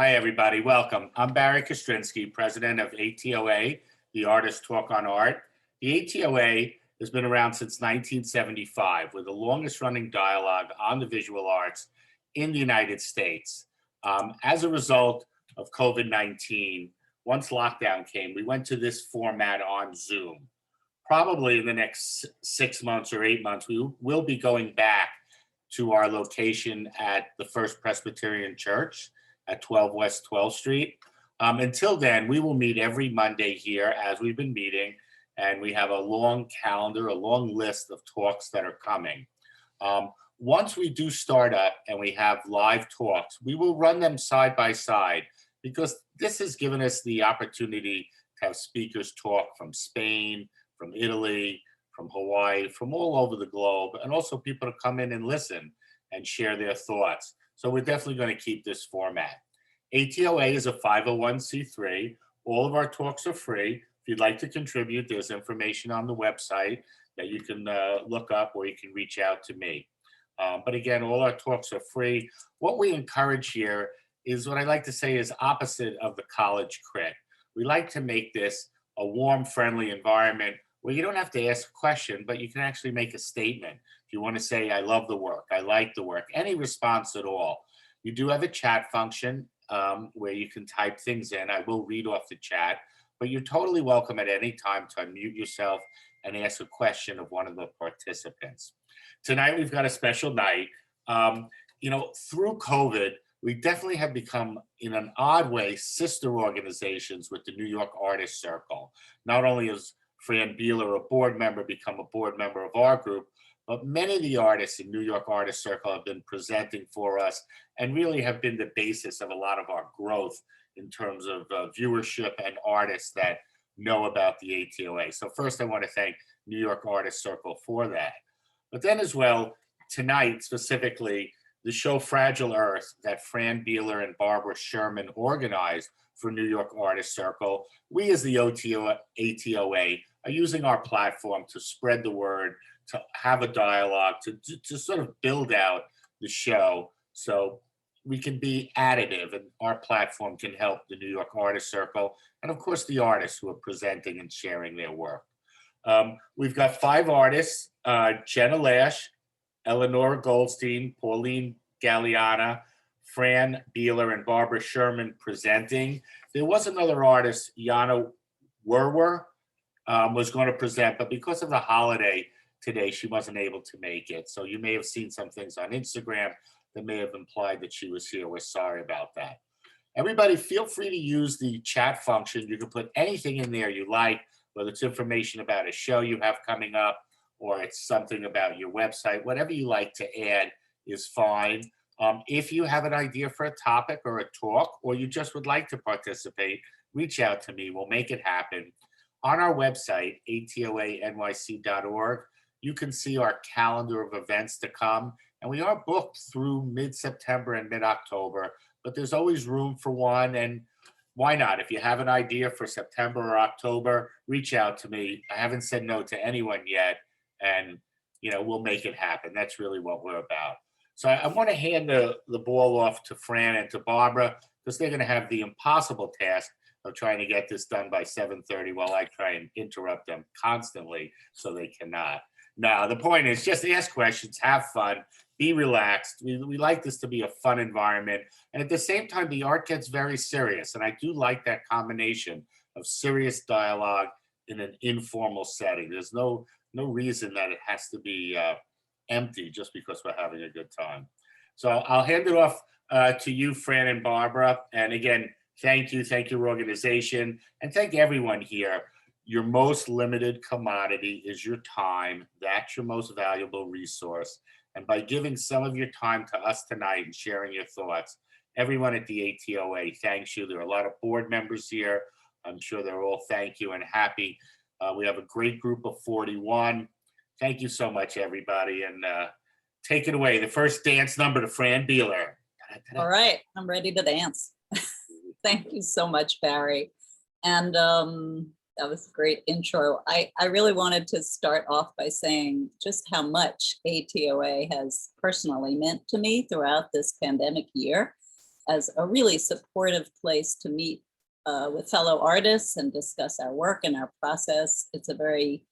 Hi, everybody. Welcome. I'm Barry Kostrinsky, president of ATOA, the Artists Talk on Art. The ATOA has been around since 1975, with the longest running dialogue on the visual arts in the United States. As a result of COVID-19, once lockdown came, we went to this format on Zoom. Probably in the next 6 months or 8 months, we will be going back to our location at the First Presbyterian Church at 12 West 12th Street. Until then, we will meet every Monday here as we've been meeting, and we have a long calendar, a long list of talks that are coming. Once we do start up and we have live talks, we will run them side by side because this has given us the opportunity to have speakers talk from Spain, from Italy, from Hawaii, from all over the globe, and also people to come in and listen and share their thoughts. So we're definitely going to keep this format. ATOA is a 501c3. All of our talks are free. If you'd like to contribute, there's information on the website that you can look up, or you can reach out to me. But again, all our talks are free. What we encourage here is what I like to say is opposite of the college crit. We like to make this a warm, friendly environment where you don't have to ask a question, but you can actually make a statement. If you want to say, I love the work, I like the work, any response at all. You do have a chat function where you can type things in. I will read off the chat, but you're totally welcome at any time to unmute yourself and ask a question of one of the participants. Tonight, we've got a special night. Through COVID, we definitely have become, in an odd way, sister organizations with the New York Artists Circle. Not only is Fran Beallor, a board member, become a board member of our group, but many of the artists in New York Artists Circle have been presenting for us and really have been the basis of a lot of our growth in terms of viewership and artists that know about the ATOA. So first, I want to thank New York Artists Circle for that. But then as well, tonight specifically, the show Fragile Earth that Fran Beallor and Barbara Sherman organized for New York Artists Circle, we as the ATOA are using our platform to spread the word, to have a dialogue, to sort of build out the show so we can be additive, and our platform can help the New York Artists Circle and of course the artists who are presenting and sharing their work. We've got 5 artists, Jenna Lash, Eleanor Goldstein, Pauline Galiana, Fran Beallor, and Barbara Sherman presenting. There was another artist, Yana Werwer, was going to present, but because of the holiday today, she wasn't able to make it. So you may have seen some things on Instagram that may have implied that she was here. We're sorry about that. Everybody, feel free to use the chat function. You can put anything in there you like, whether it's information about a show you have coming up, or it's something about your website. Whatever you like to add is fine. If you have an idea for a topic or a talk, or you just would like to participate, reach out to me. We'll make it happen. On our website, atoanyc.org, you can see our calendar of events to come. And we are booked through mid-September and mid-October, but there's always room for one. And why not? If you have an idea for September or October, reach out to me. I haven't said no to anyone yet. And, we'll make it happen. That's really what we're about. So I want to hand the ball off to Fran and to Barbara, because they're going to have the impossible task of trying to get this done by 7:30 while I try and interrupt them constantly so they cannot. Now, the point is just ask questions, have fun, be relaxed. We like this to be a fun environment. And at the same time, the art gets very serious. And I do like that combination of serious dialogue in an informal setting. There's no reason that it has to be empty just because we're having a good time. So I'll hand it off to you, Fran and Barbara. And again, thank you, your organization, and thank everyone here. Your most limited commodity is your time. That's your most valuable resource. And by giving some of your time to us tonight and sharing your thoughts, everyone at the ATOA thanks you. There are a lot of board members here. I'm sure they're all thank you and happy. We have a great group of 41. Thank you so much, everybody. And take it away. The first dance number to Fran Beallor. All right, I'm ready to dance. Thank you so much, Barry. And that was a great intro. I really wanted to start off by saying just how much ATOA has personally meant to me throughout this pandemic year. as a really supportive place to meet with fellow artists and discuss our work and our process. It's a very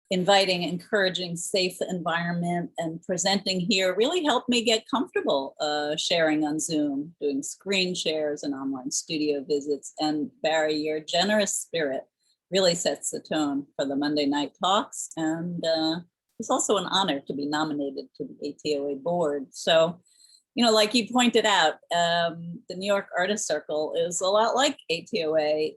inviting, encouraging, safe environment, and presenting here really helped me get comfortable sharing on Zoom, doing screen shares and online studio visits. And Barry, your generous spirit really sets the tone for the Monday night talks. And it's also an honor to be nominated to the ATOA board. So, you know, like you pointed out, the New York Artist Circle is a lot like ATOA.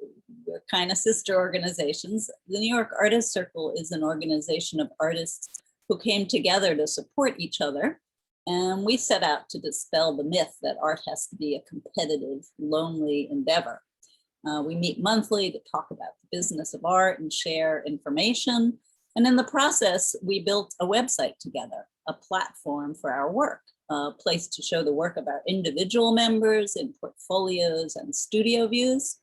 We're kind of sister organizations. The New York Artist Circle is an organization of artists who came together to support each other. And we set out to dispel the myth that art has to be a competitive, lonely endeavor. We meet monthly to talk about the business of art and share information. And in the process, we built a website together, a platform for our work, a place to show the work of our individual members in portfolios and studio views,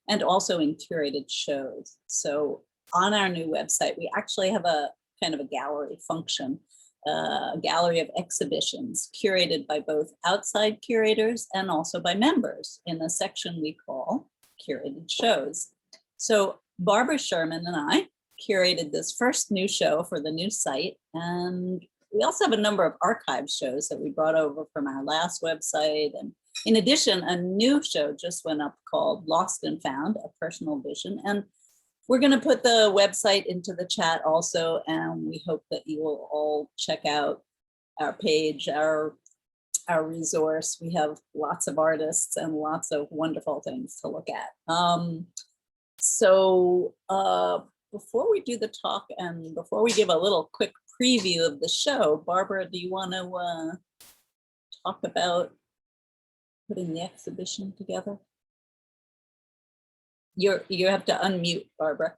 and also in curated shows. So on our new website, we actually have a kind of a gallery function, a gallery of exhibitions curated by both outside curators and also by members in a section we call Curated Shows. So Barbara Sherman and I curated this first new show for the new site, and we also have a number of archive shows that we brought over from our last website. And in addition, a new show just went up called Lost and Found, A Personal Vision. And we're going to put the website into the chat also, and we hope that you will all check out our page, our resource. We have lots of artists and lots of wonderful things to look at. Before we do the talk and before we give a little quick preview of the show, Barbara, do you want to talk about putting the exhibition together? You have to unmute, Barbara.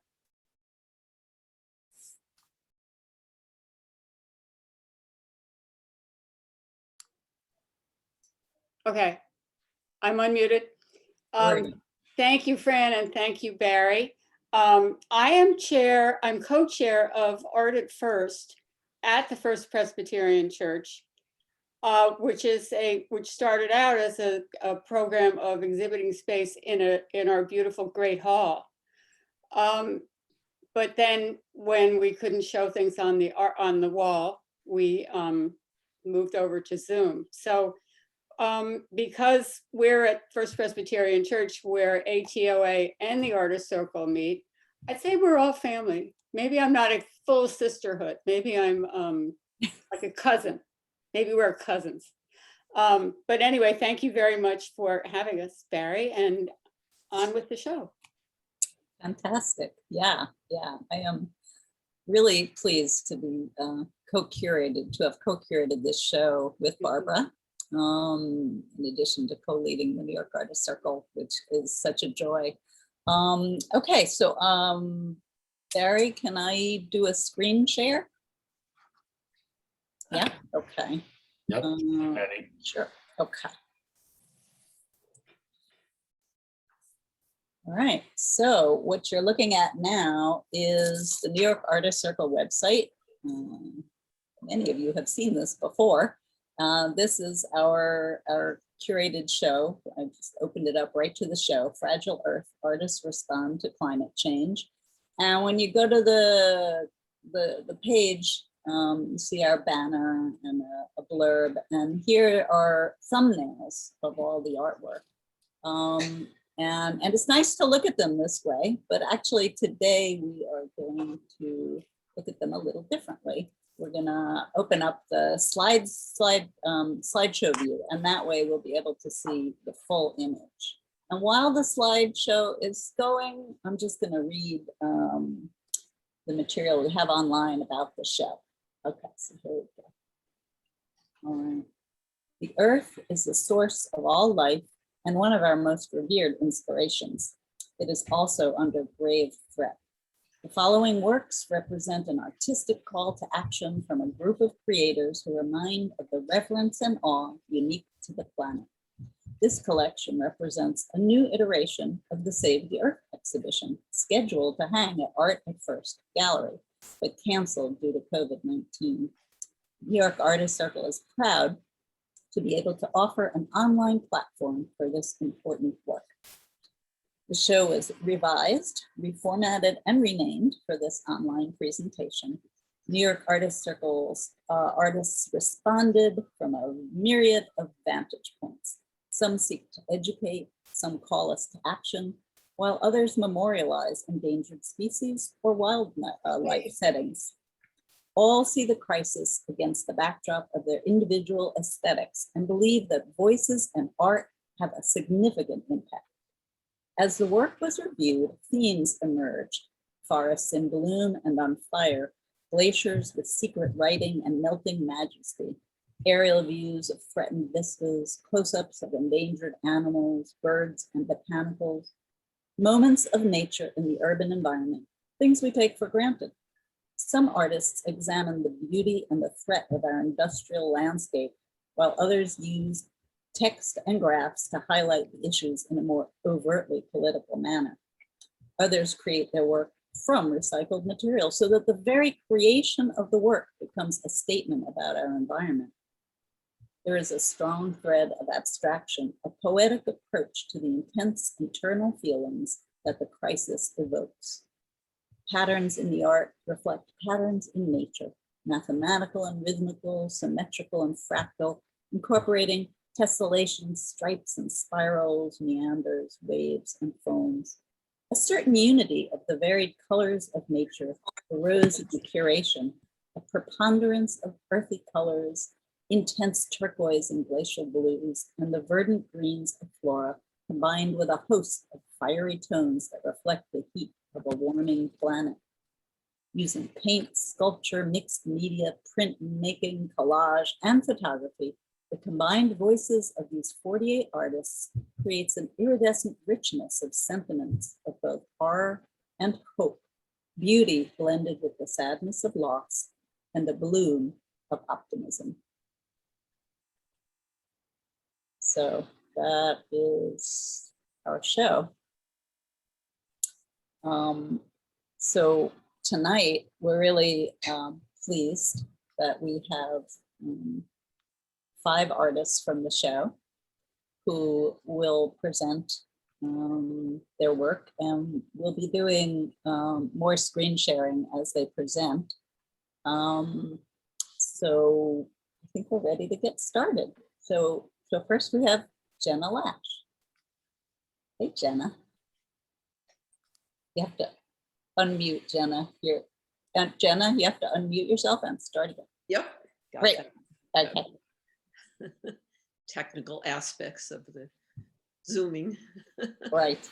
Okay, I'm unmuted. Thank you, Fran, and thank you, Barry. I'm co-chair of Art at First at the First Presbyterian Church, which started out as a program of exhibiting space in our beautiful Great Hall. But then when we couldn't show things on the wall, we moved over to Zoom. So because we're at First Presbyterian Church, where ATOA and the Artist Circle meet, I'd say we're all family. Maybe I'm not a full sisterhood. Maybe I'm like a cousin. Maybe we're cousins. But anyway, thank you very much for having us, Barry, and on with the show. Fantastic. Yeah. I am really pleased to be to have co-curated this show with Barbara. In addition to co-leading the New York Artist Circle, which is such a joy. Okay, so Barry, can I do a screen share? Yeah, okay. Yep, ready. Sure, okay. All right, so what you're looking at now is the New York Artist Circle website. Many of you have seen this before. This is our curated show. I just opened it up right to the show, Fragile Earth, Artists Respond to Climate Change. And when you go to the page, you see our banner and a blurb, and here are thumbnails of all the artwork. And it's nice to look at them this way, but actually today we are going to look at them a little differently. We're gonna open up the slideshow view, and that way we'll be able to see the full image. And while the slideshow is going, I'm just gonna read the material we have online about the show. Okay, so here we go. All right. The Earth is the source of all life and one of our most revered inspirations. It is also under grave threat. The following works represent an artistic call to action from a group of creators who remind of the reverence and awe unique to the planet. This collection represents a new iteration of the Save the Earth exhibition, scheduled to hang at Art at First Gallery, but canceled due to COVID-19. New York Artist Circle is proud to be able to offer an online platform for this important work. The show was revised, reformatted, and renamed for this online presentation. New York Artist Circle's artists responded from a myriad of vantage points. Some seek to educate, some call us to action, while others memorialize endangered species or wildlife settings. All see the crisis against the backdrop of their individual aesthetics and believe that voices and art have a significant impact. As the work was reviewed, themes emerged: forests in bloom and on fire, glaciers with secret writing and melting majesty, aerial views of threatened vistas, close-ups of endangered animals, birds, and botanicals, moments of nature in the urban environment, things we take for granted. Some artists examine the beauty and the threat of our industrial landscape, while others use text and graphs to highlight the issues in a more overtly political manner. Others create their work from recycled material so that the very creation of the work becomes a statement about our environment. There is a strong thread of abstraction, a poetic approach to the intense internal feelings that the crisis evokes. Patterns in the art reflect patterns in nature, mathematical and rhythmical, symmetrical and fractal, incorporating tessellations, stripes and spirals, meanders, waves and foams. A certain unity of the varied colors of nature arose in the curation, a preponderance of earthy colors, intense turquoise and glacial blues, and the verdant greens of flora, combined with a host of fiery tones that reflect the heat of a warming planet. Using paint, sculpture, mixed media, printmaking, collage, and photography, the combined voices of these 48 artists creates an iridescent richness of sentiments of both horror and hope, beauty blended with the sadness of loss, and the bloom of optimism. So that is our show. So tonight, we're really pleased that we have 5 artists from the show who will present their work, and we'll be doing more screen sharing as they present. So I think we're ready to get started. So first we have Jenna Lash. Hey, Jenna. You have to unmute, Jenna. Jenna, you have to unmute yourself and start again. Yep. Great. Okay. Technical aspects of the Zooming. Right.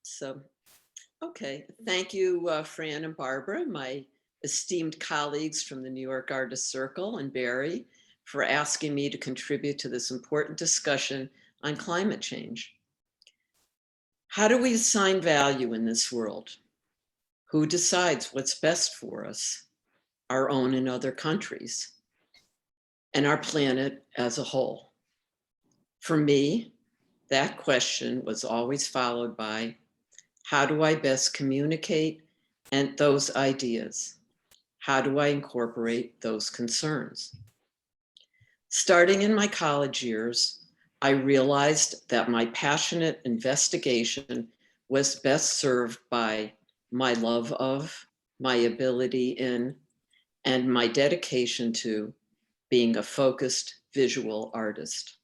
So, okay. Thank you, Fran and Barbara, my esteemed colleagues from the New York Artist Circle, and Barry, for asking me to contribute to this important discussion on climate change. How do we assign value in this world? Who decides what's best for us, our own and other countries, and our planet as a whole? For me, that question was always followed by, how do I best communicate and those ideas? How do I incorporate those concerns? Starting in my college years, I realized that my passionate investigation was best served by my love of, my ability in, and my dedication to being a focused visual artist.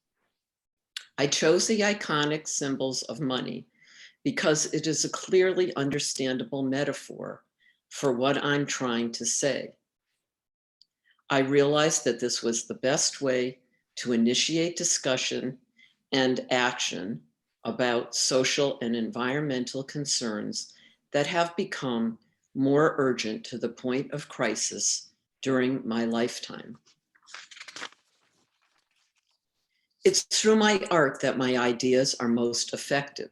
I chose the iconic symbols of money because it is a clearly understandable metaphor for what I'm trying to say. I realized that this was the best way to initiate discussion and action about social and environmental concerns that have become more urgent to the point of crisis during my lifetime. It's through my art that my ideas are most effective.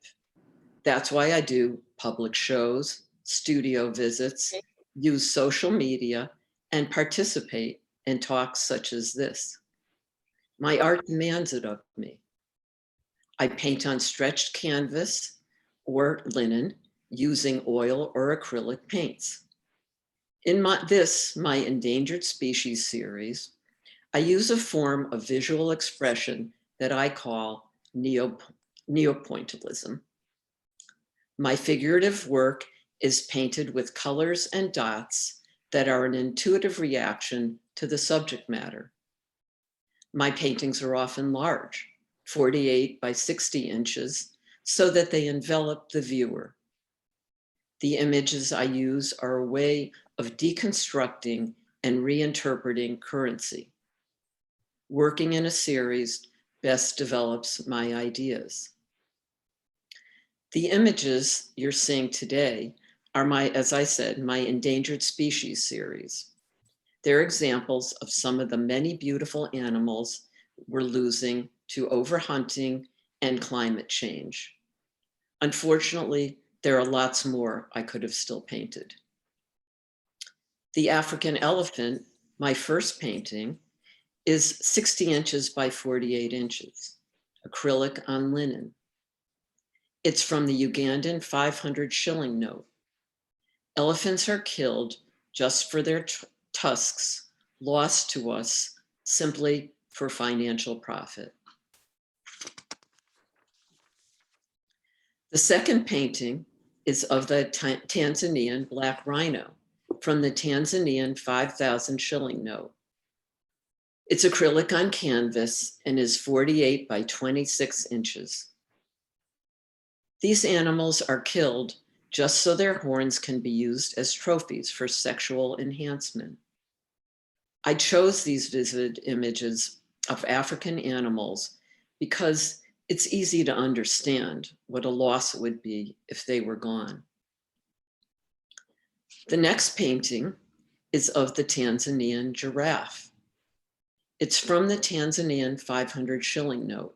That's why I do public shows, studio visits, use social media, and participate in talks such as this. My art demands it of me. I paint on stretched canvas or linen using oil or acrylic paints. In my endangered species series, I use a form of visual expression that I call neo-pointillism. My figurative work is painted with colors and dots that are an intuitive reaction to the subject matter. My paintings are often large, 48 by 60 inches, so that they envelop the viewer. The images I use are a way of deconstructing and reinterpreting currency. Working in a series best develops my ideas. The images you're seeing today are as I said, my endangered species series. They're examples of some of the many beautiful animals we're losing to overhunting and climate change. Unfortunately, there are lots more I could have still painted. The African elephant, my first painting, is 60 inches by 48 inches, acrylic on linen. It's from the Ugandan 500 shilling note. Elephants are killed just for their tusks, lost to us simply for financial profit. The second painting is of the Tanzanian black rhino from the Tanzanian 5,000 shilling note. It's acrylic on canvas and is 48 by 26 inches. These animals are killed just so their horns can be used as trophies for sexual enhancement. I chose these vivid images of African animals because it's easy to understand what a loss it would be if they were gone. The next painting is of the Tanzanian giraffe. It's from the Tanzanian 500 shilling note.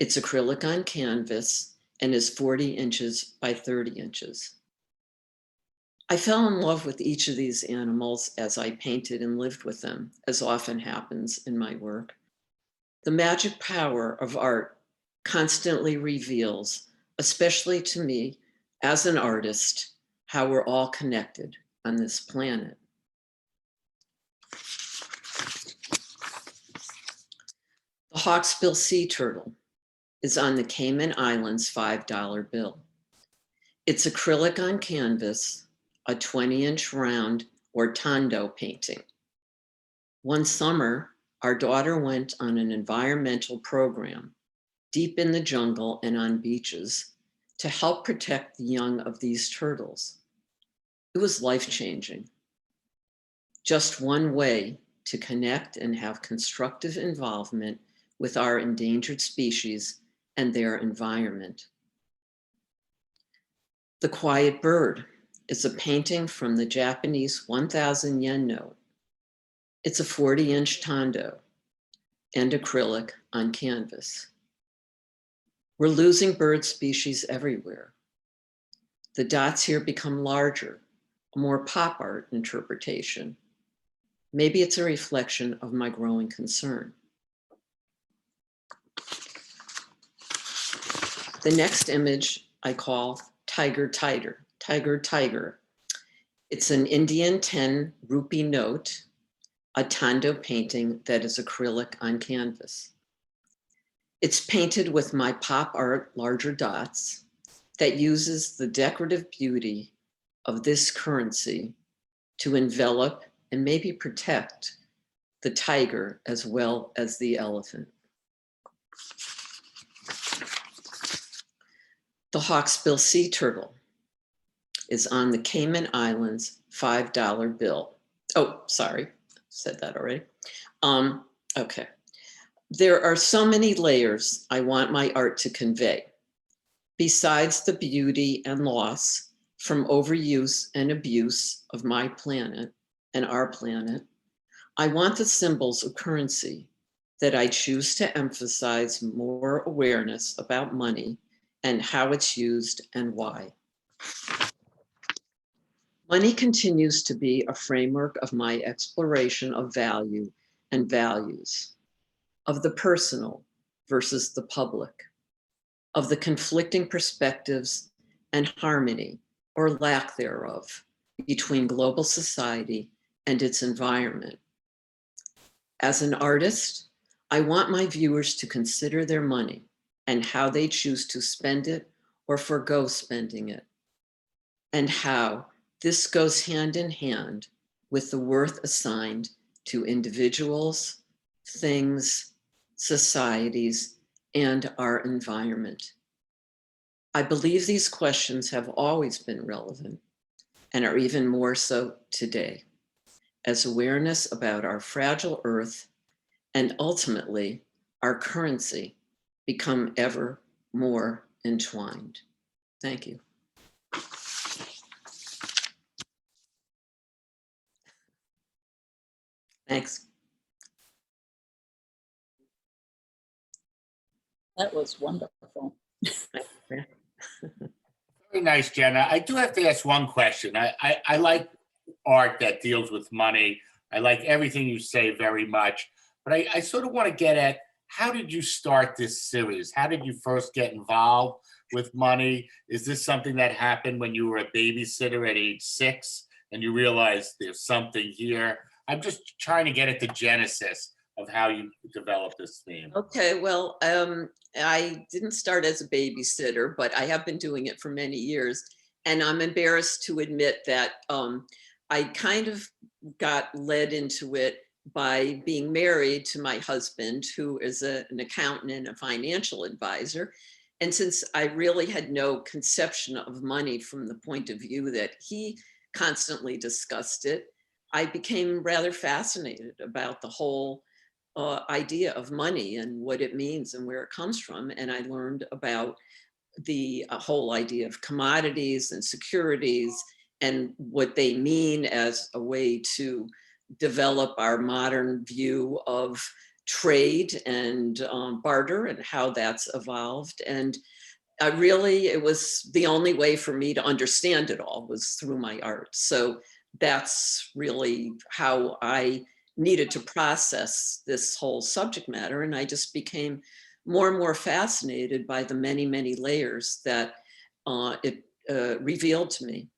It's acrylic on canvas and is 40 inches by 30 inches. I fell in love with each of these animals as I painted and lived with them, as often happens in my work. The magic power of art constantly reveals, especially to me as an artist, how we're all connected on this planet. The Hawksbill Sea Turtle is on the Cayman Islands $5 bill. It's acrylic on canvas, a 20-inch round or tondo painting. One summer, our daughter went on an environmental program deep in the jungle and on beaches to help protect the young of these turtles. It was life-changing. Just one way to connect and have constructive involvement with our endangered species and their environment. The Quiet Bird is a painting from the Japanese 1,000 yen note. It's a 40-inch tondo and acrylic on canvas. We're losing bird species everywhere. The dots here become larger, a more pop art interpretation. Maybe it's a reflection of my growing concern. The next image I call Tiger, Tiger, Tiger, Tiger. It's an Indian 10 rupee note, a tondo painting that is acrylic on canvas. It's painted with my pop art larger dots that uses the decorative beauty of this currency to envelop and maybe protect the tiger as well as the elephant. The Hawksbill Sea Turtle is on the Cayman Islands $5 bill. Oh, sorry, said that already. Okay. There are so many layers I want my art to convey. Besides the beauty and loss from overuse and abuse of my planet and our planet, I want the symbols of currency that I choose to emphasize more awareness about money and how it's used and why. Money continues to be a framework of my exploration of value and values, of the personal versus the public, of the conflicting perspectives and harmony or lack thereof between global society and its environment. As an artist, I want my viewers to consider their money and how they choose to spend it or forgo spending it, and how this goes hand in hand with the worth assigned to individuals, things, societies, and our environment. I believe these questions have always been relevant and are even more so today, as awareness about our fragile earth and ultimately our currency become ever more entwined. Thank you. Thanks. That was wonderful. Very nice, Jenna. I do have to ask one question. I like art that deals with money. I like everything you say very much, but I sort of want to get at, how did you start this series? How did you first get involved with money? Is this something that happened when you were a babysitter at age 6 and you realized there's something here? I'm just trying to get at the genesis of how you developed this theme. Okay, well, I didn't start as a babysitter, but I have been doing it for many years. And I'm embarrassed to admit that I kind of got led into it by being married to my husband, who is an accountant and a financial advisor. And since I really had no conception of money from the point of view that he constantly discussed it, I became rather fascinated about the whole idea of money and what it means and where it comes from. And I learned about the whole idea of commodities and securities and what they mean as a way to develop our modern view of trade and barter and how that's evolved. And it was the only way for me to understand it all was through my art. So that's really how I needed to process this whole subject matter. And I just became more and more fascinated by the many, many layers that it revealed to me.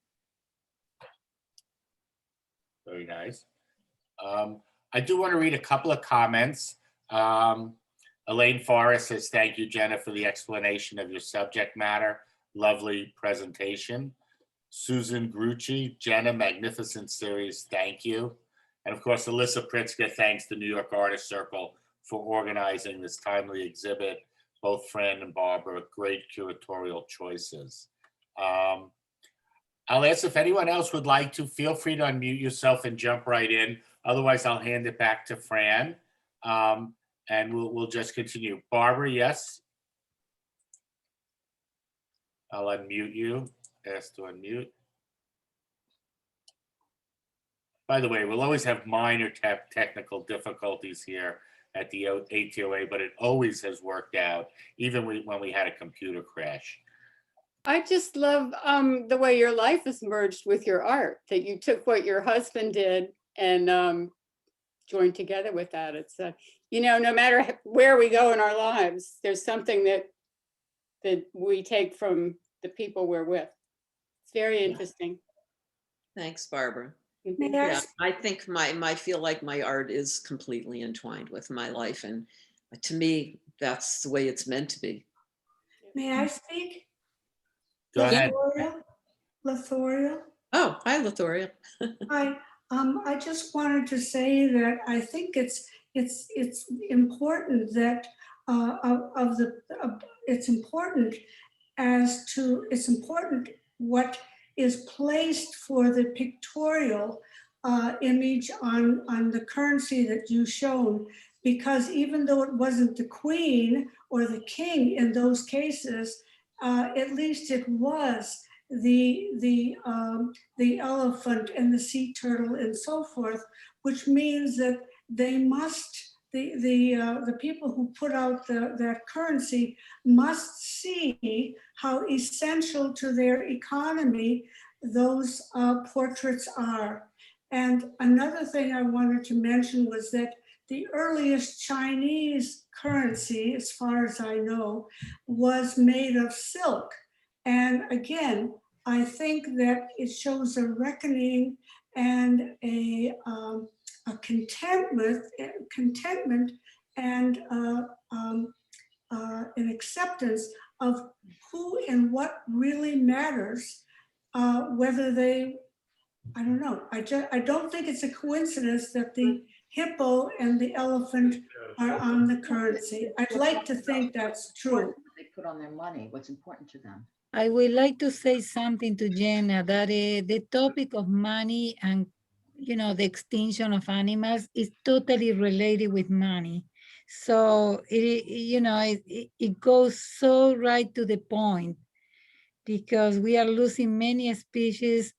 Very nice. I do want to read a couple of comments. Elaine Forrest says, thank you, Jenna, for the explanation of your subject matter. Lovely presentation. Susan Grucci, Jenna, magnificent series, thank you. And of course, Alyssa Pritzker thanks the New York Artist Circle for organizing this timely exhibit. Both Fran and Barbara, great curatorial choices. I'll ask if anyone else would like to, feel free to unmute yourself and jump right in. Otherwise, I'll hand it back to Fran, and we'll just continue. Barbara, yes? I'll unmute you. Ask to unmute. By the way, we'll always have minor technical difficulties here at the ATOA, but it always has worked out, even when we had a computer crash. I just love the way your life is merged with your art, that you took what your husband did and joined together with that. It's, no matter where we go in our lives, there's something that we take from the people we're with. It's very interesting. Thanks, Barbara. Mhm. Yeah, I think I feel like my art is completely entwined with my life. And to me, that's the way it's meant to be. May I speak? Go ahead. Lithoria. Oh, hi, Lithoria. Hi. I just wanted to say that I think it's important that it's important what is placed for the pictorial image on the currency that you shown, because even though it wasn't the queen or the king in those cases, at least it was the elephant and the sea turtle and so forth, which means that they must, the people who put out that currency must see how essential to their economy those portraits are. And another thing I wanted to mention was that the earliest Chinese currency, as far as I know, was made of silk. And again, I think that it shows a reckoning and a a contentment and an acceptance of who and what really matters, whether they, I don't know. I don't think it's a coincidence that the hippo and the elephant are on the currency. I'd like to think that's true. They put on their money, what's important to them. I would like to say something to Jenna that the topic of money and, you know, the extinction of animals is totally related with money. So it goes so right to the point, because we are losing many species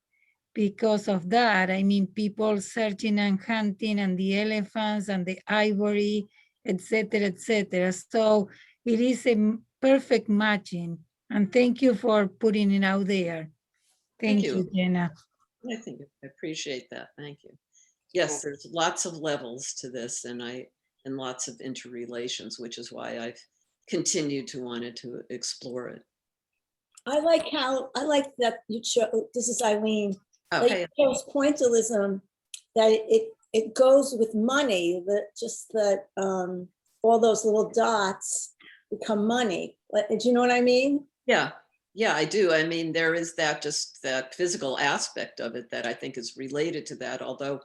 because of that. I mean, people searching and hunting, and the elephants and the ivory, etc., etc. So it is a perfect matching. And thank you for putting it out there. Thank you, Jenna. I think I appreciate that. Thank you. Yes, there's lots of levels to this, and lots of interrelations, which is why I've continued to wanted to explore it. I like that you chose, this is Eileen, that Okay. you chose pointillism, that it goes with money, that all those little dots become money. Do you know what I mean? Yeah, I do. I mean, there is that physical aspect of it that I think is related to that, although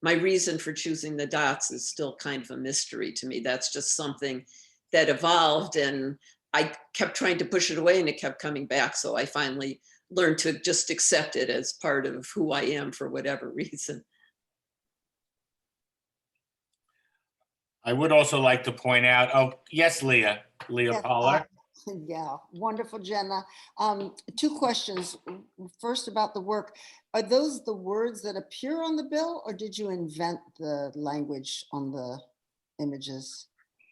my reason for choosing the dots is still kind of a mystery to me. That's just something that evolved, and I kept trying to push it away and it kept coming back. So I finally learned to just accept it as part of who I am for whatever reason. I would also like to point out, oh, yes, Leah Yes, Pollard. Yeah, wonderful, Jenna. 2 questions. First, about the work. Are those the words that appear on the bill, or did you invent the language on the images?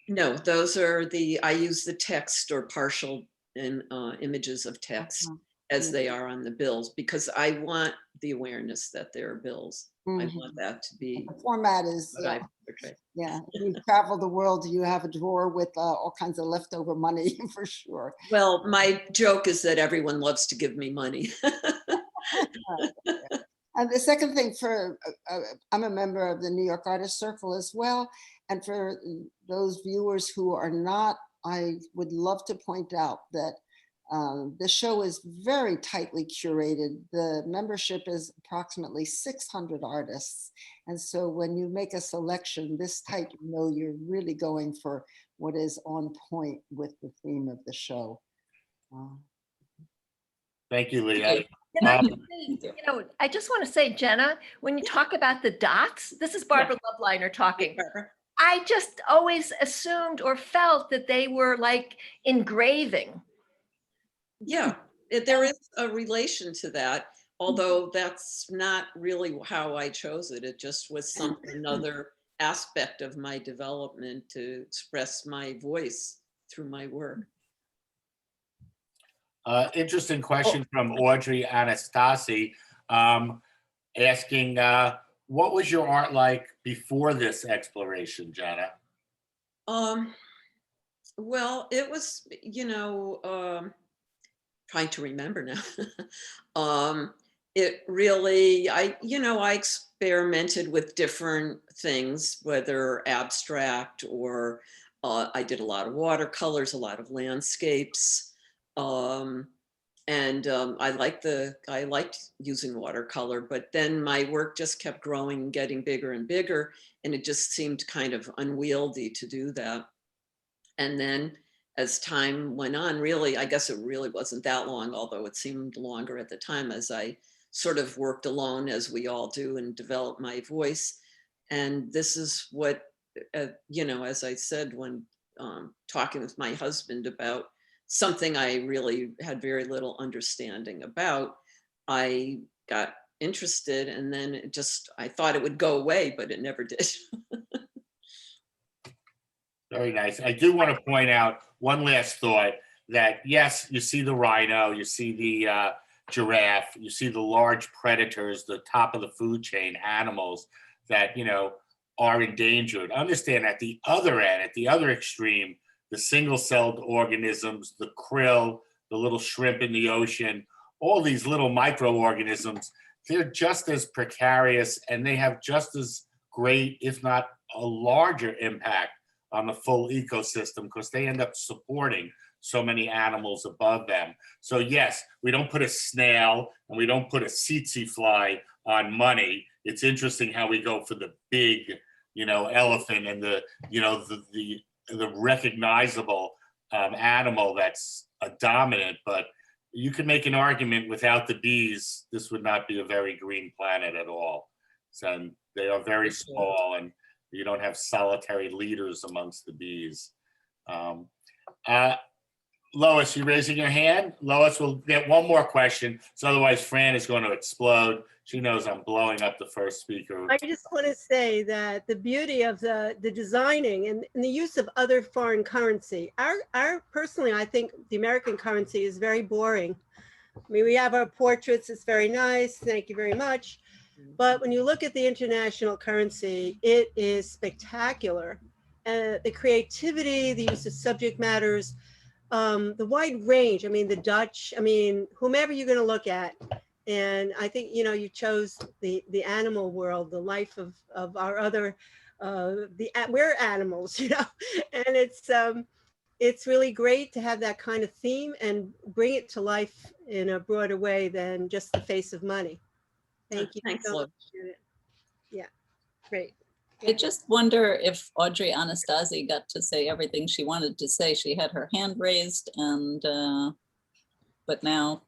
No, those are I use the text or partial images of text as they are on the bills, because I want the awareness that there are bills. I want that to be. The format is, what I portray. yeah, if you travel the world, you have a drawer with all kinds of leftover money for sure. Well, my joke is that everyone loves to give me money. And the second thing, I'm a member of the New York Artist Circle as well. And for those viewers who are not, I would love to point out that the show is very tightly curated. The membership is approximately 600 artists. And so when you make a selection this tight, you know you're really going for what is on point with the theme of the show. Thank you, Leah. Can I just say, I just want to say, Jenna, when you talk about the dots, this is Barbara Loveliner talking. I just always assumed or felt that they were like engraving. Yeah, there is a relation to that, although that's not really how I chose it. It just was another aspect of my development to express my voice through my work. Interesting question from Audrey Anastasi, asking, what was your art like before this exploration, Jenna? Well, it was, trying to remember now. It really, I experimented with different things, whether abstract or I did a lot of watercolors, a lot of landscapes. I liked using watercolor, but then my work just kept growing and getting bigger and bigger, and it just seemed kind of unwieldy to do that. And then as time went on, really, I guess it really wasn't that long, although it seemed longer at the time, as I sort of worked alone, as we all do, and developed my voice. And this is what, as I said, when talking with my husband about something I really had very little understanding about, I got interested, and then I thought it would go away, but it never did. Very nice. I do want to point out one last thought, that yes, you see the rhino, you see the giraffe, you see the large predators, the top of the food chain animals that, are endangered. Understand at the other end, at the other extreme, the single-celled organisms, the krill, the little shrimp in the ocean, all these little microorganisms, they're just as precarious and they have just as great, if not a larger impact on the full ecosystem because they end up supporting so many animals above them. So yes, we don't put a snail and we don't put a tsetse fly on money. It's interesting how we go for the big, elephant and the recognizable animal that's a dominant. But you can make an argument without the bees, this would not be a very green planet at all. So they are very small, and you don't have solitary leaders amongst the bees. Lois, you raising your hand? Lois, we'll get one more question. So otherwise Fran is going to explode. She knows I'm blowing up the first speaker. I just want to say that the beauty of the designing and the use of other foreign currency, personally, I think the American currency is very boring. I mean, we have our portraits, it's very nice, thank you very much. But when you look at the international currency, it is spectacular. The creativity, the use of subject matters, the wide range, I mean, the Dutch, I mean, whomever you're going to look at. And I think, you chose the animal world, the life of our other, we're animals, and it's really great to have that kind of theme and bring it to life in a broader way than just the face of money. Thank you. Thanks, so Lois. much. Yeah, great. I just wonder if Audrey Anastasi got to say everything she wanted to say. She had her hand raised and, but now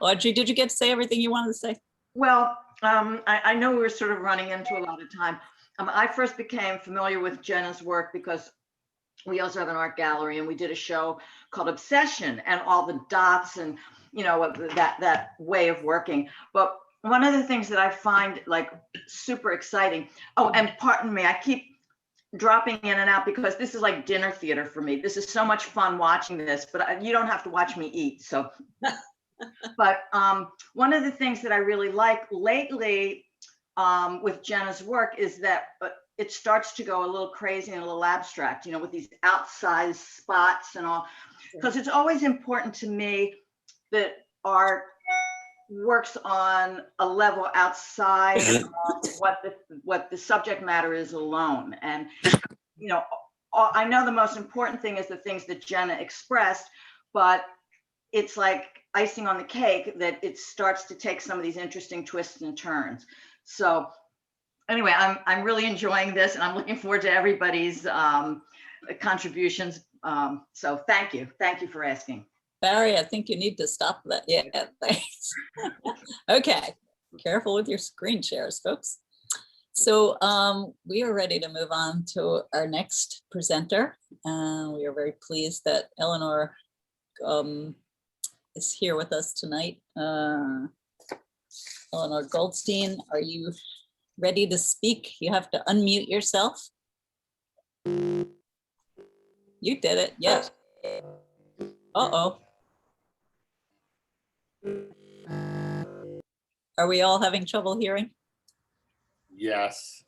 Audrey, did you get to say everything you wanted to say? Well, I know we were sort of running into a lot of time. I first became familiar with Jenna's work because we also have an art gallery and we did a show called Obsession and all the dots and, that way of working. But one of the things that I find like super exciting, and pardon me, I keep dropping in and out because this is like dinner theater for me. This is so much fun watching this, but you don't have to watch me eat. So, but one of the things that I really like lately with Jenna's work is that it starts to go a little crazy and a little abstract, with these outsized spots and all, because it's always important to me that art works on a level outside of what the subject matter is alone. And, I know the most important thing is the things that Jenna expressed, but it's like icing on the cake that it starts to take some of these interesting twists and turns. So anyway, I'm really enjoying this and I'm looking forward to everybody's contributions. So thank you for asking. Barry, I think you need to stop that. Yeah, thanks. Okay, careful with your screen shares, folks. So we are ready to move on to our next presenter. We are very pleased that Eleanor is here with us tonight. Eleanor Goldstein, are you ready to speak? You have to unmute yourself. You did it, yes. Uh-oh. Are we all having trouble hearing? Yes.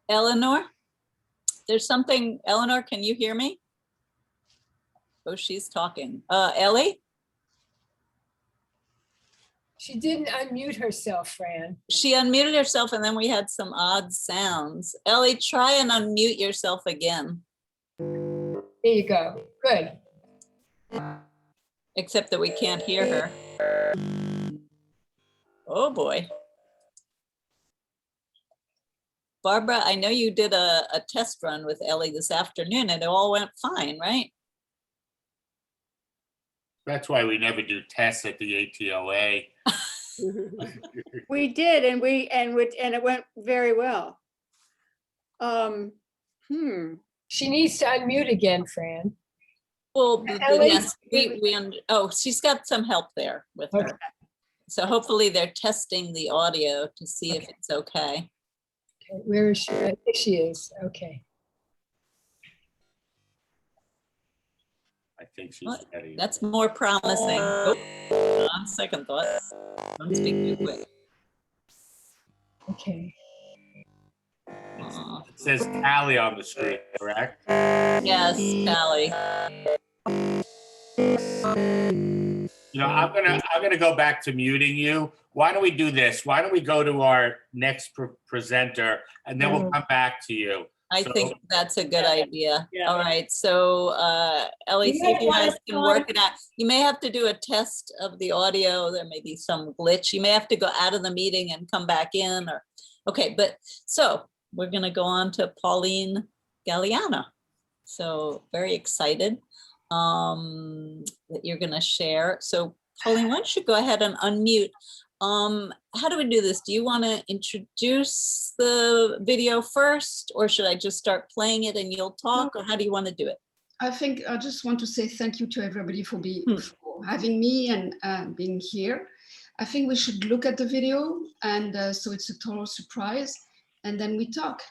Eleanor, there's something, Eleanor, can you hear me? Oh, she's talking. Ellie? She didn't unmute herself, Fran. She unmuted herself and then we had some odd sounds. Ellie, try and unmute yourself again. There you go. Good. Except that we can't hear her. Oh boy. Barbara, I know you did a test run with Ellie this afternoon and it all went fine, right? That's why we never do tests at the ATOA. We did, and it went very well. She needs to unmute again, Fran. Well, Ellie? yes, oh, she's got some help there with her. Okay. So hopefully they're testing the audio to see if it's okay. Okay, where is she? I think she is. Okay. I think she's What? ready. That's more promising. Oh, on second thought, don't speak too quick. Okay. Aw. It says Callie on the screen, correct? Yes, Callie. I'm gonna go back to muting you. Why don't we do this? Why don't we go to our next presenter and then we'll come back to you. I think that's a good idea. Yeah. All right, so Ellie, You see if might you wanna guys can work it out. You may have to do a test of the audio. There may be some glitch. You may have to go out of the meeting and come back in or, okay, but so we're gonna go on to Pauline Galiana. So very excited that you're gonna share. So Pauline, why don't you go ahead and unmute? How do we do this? Do you want to introduce the video first, or should I just start playing it and you'll talk, or how do you want to do it? I think I just want to say thank you to everybody for having me and being here. I think we should look at the video, and so it's a total surprise, and then we talk.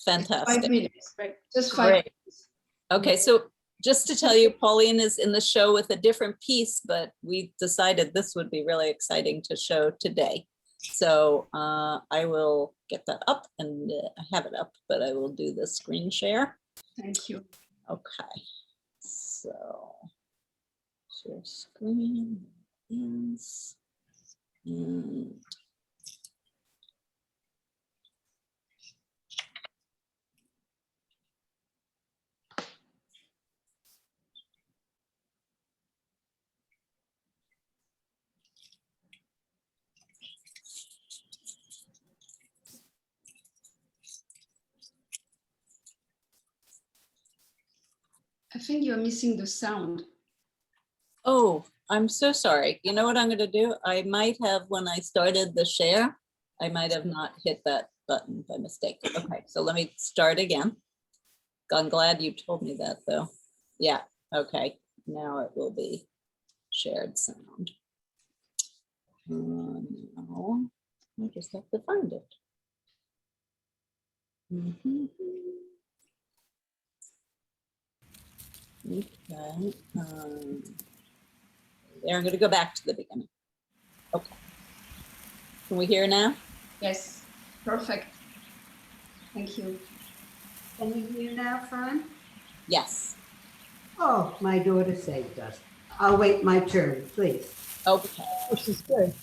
Fantastic. 5 minutes, Right. just 5 Great. minutes. Okay, so just to tell you, Pauline is in the show with a different piece, but we decided this would be really exciting to show today. So I will get that up, and I have it up, but I will do the screen share. Thank you. Okay, so share screen is, and I think you're missing the sound. oh, I'm so sorry. You know what I'm going to do? I might have, when I started the share, I might have not hit that button by mistake. Okay, so let me start again. I'm glad you told me that though. Yeah, okay. Now it will be shared sound. Now I just have to find it. Okay. There, I'm going to go back to the beginning. Okay. Can we hear now? Yes, perfect. Thank you. Can you hear now, Fran? Yes. Oh, my daughter saved us. I'll wait my turn, please. Okay. This is good.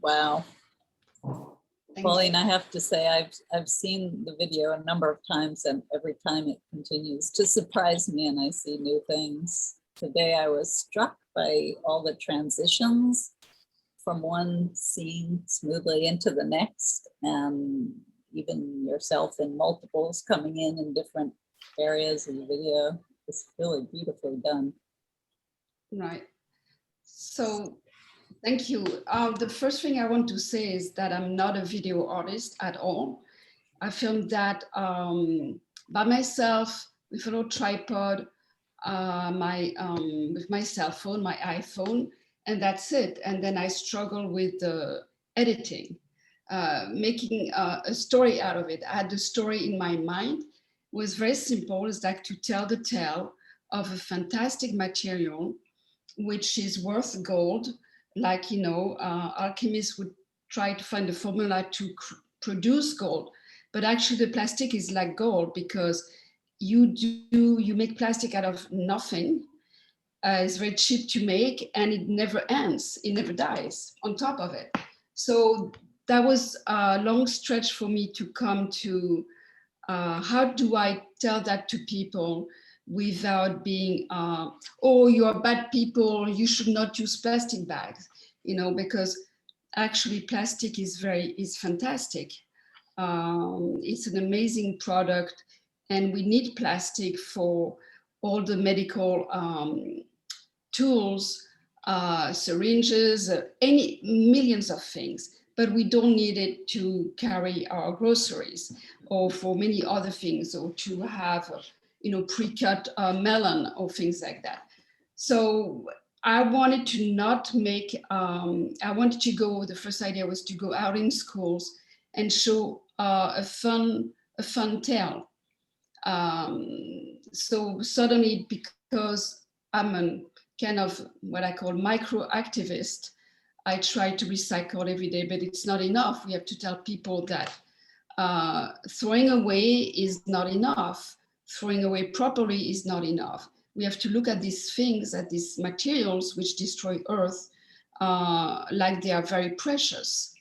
Wow. Thank Pauline, you. I have to say, I've seen the video a number of times, and every time it continues to surprise me and I see new things. Today I was struck by all the transitions from one scene smoothly into the next, and even yourself in multiples coming in different areas of the video. It's really beautifully done. Right. So thank you. The first thing I want to say is that I'm not a video artist at all. I filmed that by myself with a little tripod, with my cell phone, my iPhone, and that's it. And then I struggle with the editing, making a story out of it. I had the story in my mind. It was very simple. It's like to tell the tale of a fantastic material, which is worth gold. Like, you know, alchemists would try to find a formula to produce gold, but actually the plastic is like gold because you make plastic out of nothing. It's very cheap to make and it never ends, it never dies on top of it. So that was a long stretch for me to come to how do I tell that to people without being, oh, you're bad people, you should not use plastic bags, you know, because actually plastic is fantastic. It's an amazing product and we need plastic for all the medical tools, syringes, millions of things, but we don't need it to carry our groceries or for many other things, or to have, you know, pre-cut melon or things like that. So I wanted to not make, I wanted to go, the first idea was to go out in schools and show a fun tale. So suddenly, because I'm a kind of what I call micro activist, I try to recycle every day, but it's not enough. We have to tell people that throwing away is not enough. Throwing away properly is not enough. We have to look at these things, at these materials which destroy Earth, like they are very precious.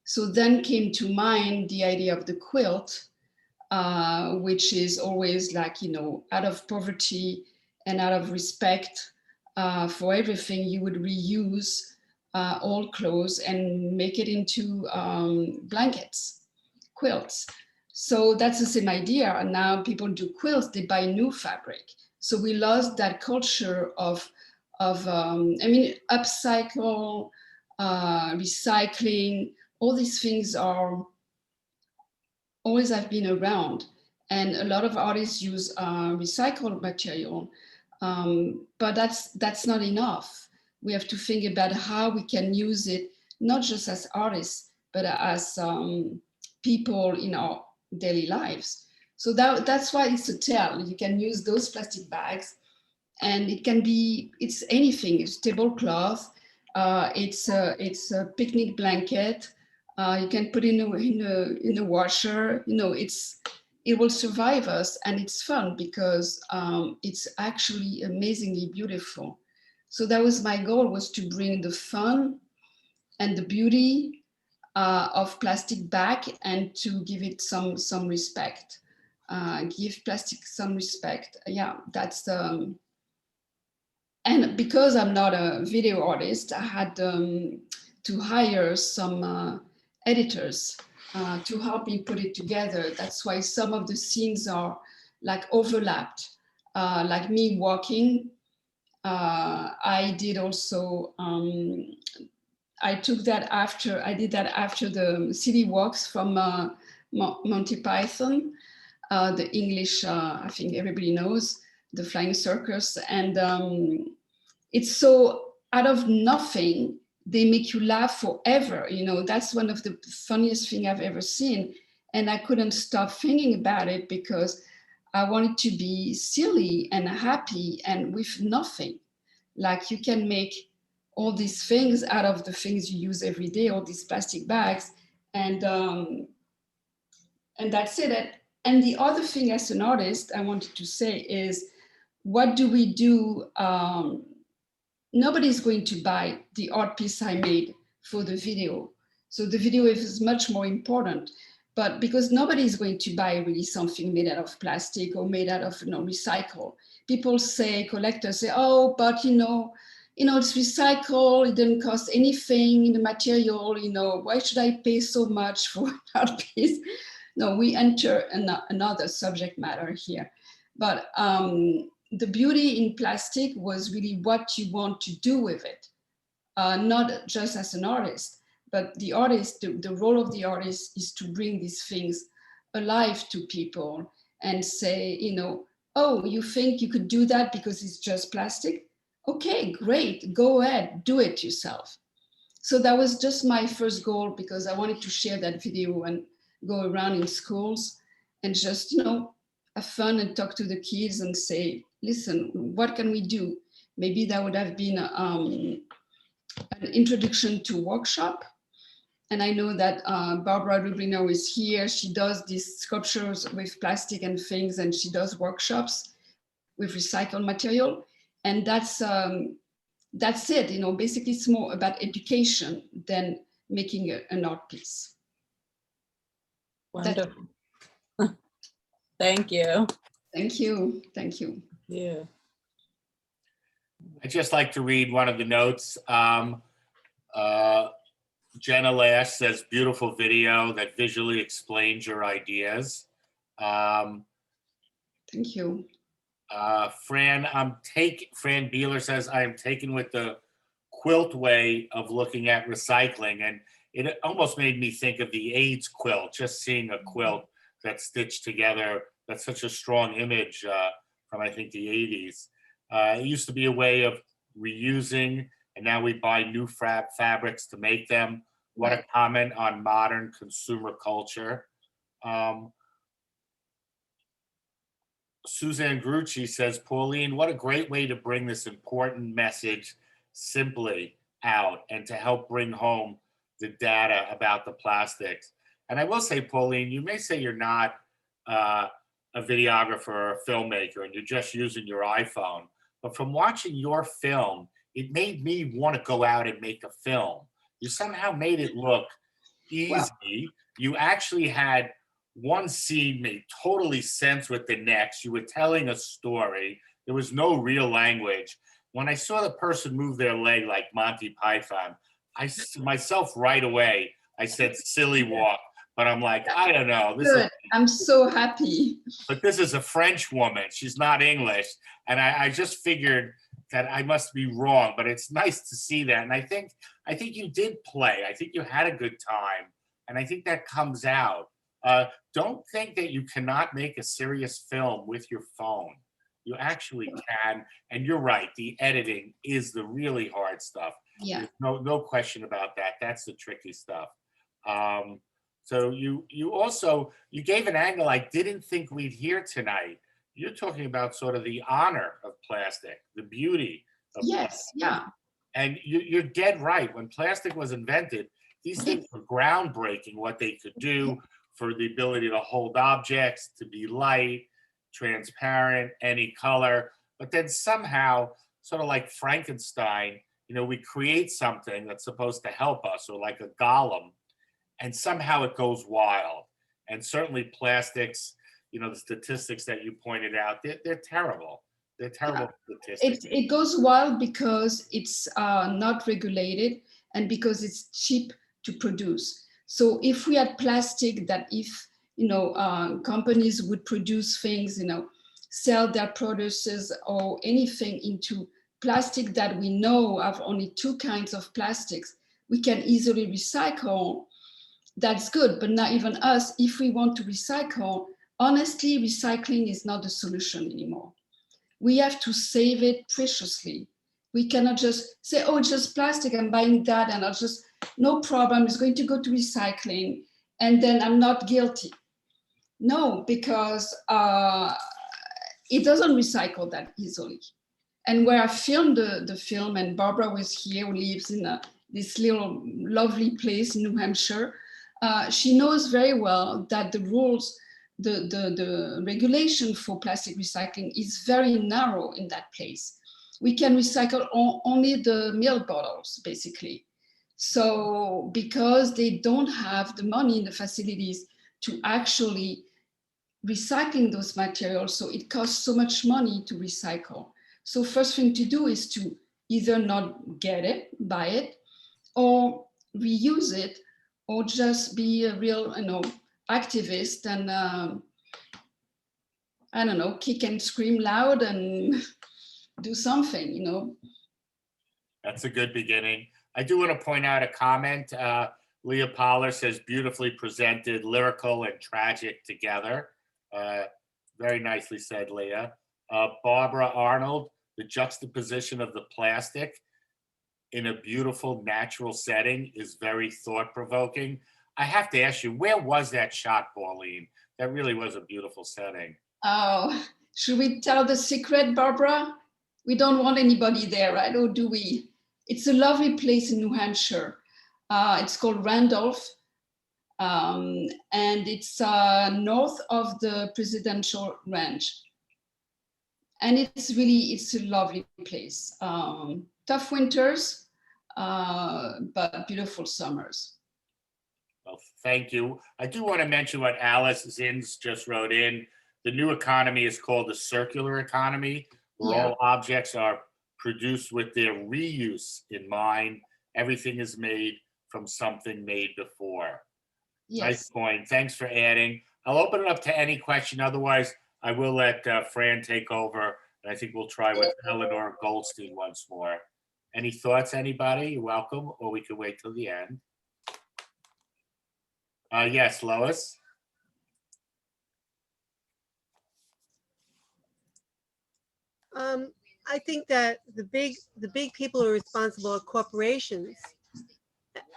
So then came to mind the idea of the quilt, which is always like, you know, out of poverty and out of respect for everything, you would reuse old clothes and make it into blankets, quilts. So that's the same idea. And now people do quilts, they buy new fabric. So we lost that culture of I mean, upcycle, recycling, all these things are always have been around. And a lot of artists use recycled material, but that's not enough. We have to think about how we can use it, not just as artists, but as people in our daily lives. So that's why it's a tale. You can use those plastic bags and it can be, it's anything. It's tablecloth, it's a picnic blanket. You can put in a washer, you know, it will survive us and it's fun because it's actually amazingly beautiful. So that was my goal, was to bring the fun and the beauty of plastic back and to give it some respect. Give plastic some respect. Yeah, that's the, and because I'm not a video artist, I had to hire some editors to help me put it together. That's why some of the scenes are like overlapped, like me walking. I did also, I did that after the city walks from Monty Python, the English, I think everybody knows, the flying circus. And it's so out of nothing, they make you laugh forever. You know, that's one of the funniest things I've ever seen. And I couldn't stop thinking about it because I wanted to be silly and happy and with nothing. Like you can make all these things out of the things you use every day, all these plastic bags. And that's it. And the other thing as an artist, I wanted to say is, what do we do? Nobody's going to buy the art piece I made for the video. So the video is much more important. But because nobody is going to buy really something made out of plastic or made out of recycle. People say, collectors say, oh, but it's recycled, it didn't cost anything in the material, why should I pay so much for an art piece? No, we enter another subject matter here. But the beauty in plastic was really what you want to do with it, not just as an artist. But the artist, the role of the artist is to bring these things alive to people and say, oh, you think you could do that because it's just plastic? Okay, great, go ahead, do it yourself. So that was just my first goal, because I wanted to share that video and go around in schools and just, have fun and talk to the kids and say, listen, what can we do? Maybe that would have been an introduction to workshop. And I know that Barbara Dublino is here. She does these sculptures with plastic and things, and she does workshops with recycled material. And that's it. Basically, it's more about education than making an art piece. Wonderful. Thank you. Thank you. Thank you. Yeah. I'd just like to read one of the notes. Jenna Lash says, beautiful video that visually explains your ideas. Thank you. Fran Beallor says, I am taken with the quilt way of looking at recycling. And it almost made me think of the AIDS quilt, just seeing a quilt that's stitched together. That's such a strong image from, I think, the 80s. It used to be a way of reusing, and now we buy new fabrics to make them. What a comment on modern consumer culture. Suzanne Grucci says, Pauline, what a great way to bring this important message simply out and to help bring home the data about the plastics. And I will say, Pauline, you may say you're not a videographer or a filmmaker and you're just using your iPhone, but from watching your film, it made me want to go out and make a film. You somehow made it look easy. Wow. You actually had one scene made totally sense with the next. You were telling a story. There was no real language. When I saw the person move their leg like Monty Python, myself right away, I said silly walk. But I'm like, I don't know. I'm so happy. But this is a French woman. She's not English. And I just figured that I must be wrong, but it's nice to see that. And I think you did play. I think you had a good time. And I think that comes out. Don't think that you cannot make a serious film with your phone. You actually can. And you're right. The editing is the really hard stuff. Yeah. No question about that. That's the tricky stuff. So you gave an angle I didn't think we'd hear tonight. You're talking about sort of the honor of plastic, the beauty of plastic. Yeah. And you're dead right. When plastic was invented, these things were groundbreaking, what they could do for the ability to hold objects, to be light, transparent, any color. But then somehow, sort of like Frankenstein, we create something that's supposed to help us, or like a golem, and somehow it goes wild. And certainly plastics, the statistics that you pointed out, they're terrible. They're terrible statistics. It goes wild because it's not regulated and because it's cheap to produce. So if we had plastic that if, companies would produce things, sell their products or anything into plastic that we know have only two kinds of plastics, we can easily recycle. That's good, but not even us. If we want to recycle, honestly, recycling is not the solution anymore. We have to save it preciously. We cannot just say, oh, it's just plastic, I'm buying that, and no problem, it's going to go to recycling, and then I'm not guilty. No, because it doesn't recycle that easily. And where I filmed the film, and Barbara was here, who lives in this little lovely place in New Hampshire, she knows very well that the rules, the regulation for plastic recycling is very narrow in that place. We can recycle only the milk bottles, basically. So because they don't have the money and the facilities to actually recycling those materials, so it costs so much money to recycle. So first thing to do is to either not get it, buy it, or reuse it, or just be a real, activist and I don't know, kick and scream loud and do something. That's a good beginning. I do want to point out a comment. Leah Poller says, beautifully presented, lyrical and tragic together. Very nicely said, Leah. Barbara Arnold, the juxtaposition of the plastic in a beautiful natural setting is very thought-provoking. I have to ask you, where was that shot, Pauline? That really was a beautiful setting. Oh, should we tell the secret, Barbara? We don't want anybody there, right? Or do we? It's a lovely place in New Hampshire. It's called Randolph. And it's north of the presidential ranch. And it's a lovely place. Tough winters, but beautiful summers. Well, thank you. I do want to mention what Alice Zins just wrote in. The new economy is called the circular economy, where all objects are produced with their reuse in mind. Everything is made from something made before. Yes. Nice point. Thanks for adding. I'll open it up to any question. Otherwise, I will let Fran take over. And I think we'll try with Eleanor Goldstein once more. Any thoughts, anybody? You're welcome, or we could wait till the end. Yes, Lois. I think that the big people who are responsible are corporations.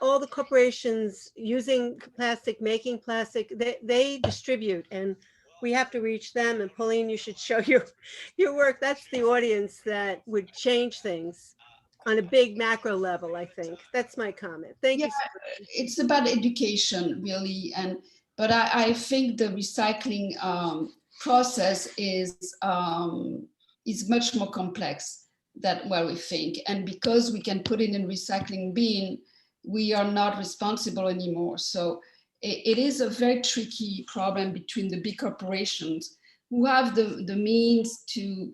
All the corporations using plastic, making plastic, they distribute, and we have to reach them. And Pauline, you should show your work. That's the audience that would change things on a big macro level, I think. That's my comment. Thank you so much. It's about education, really. But I think the recycling process is much more complex than what we think. And because we can put it in recycling bin, we are not responsible anymore. So it is a very tricky problem between the big corporations who have the means to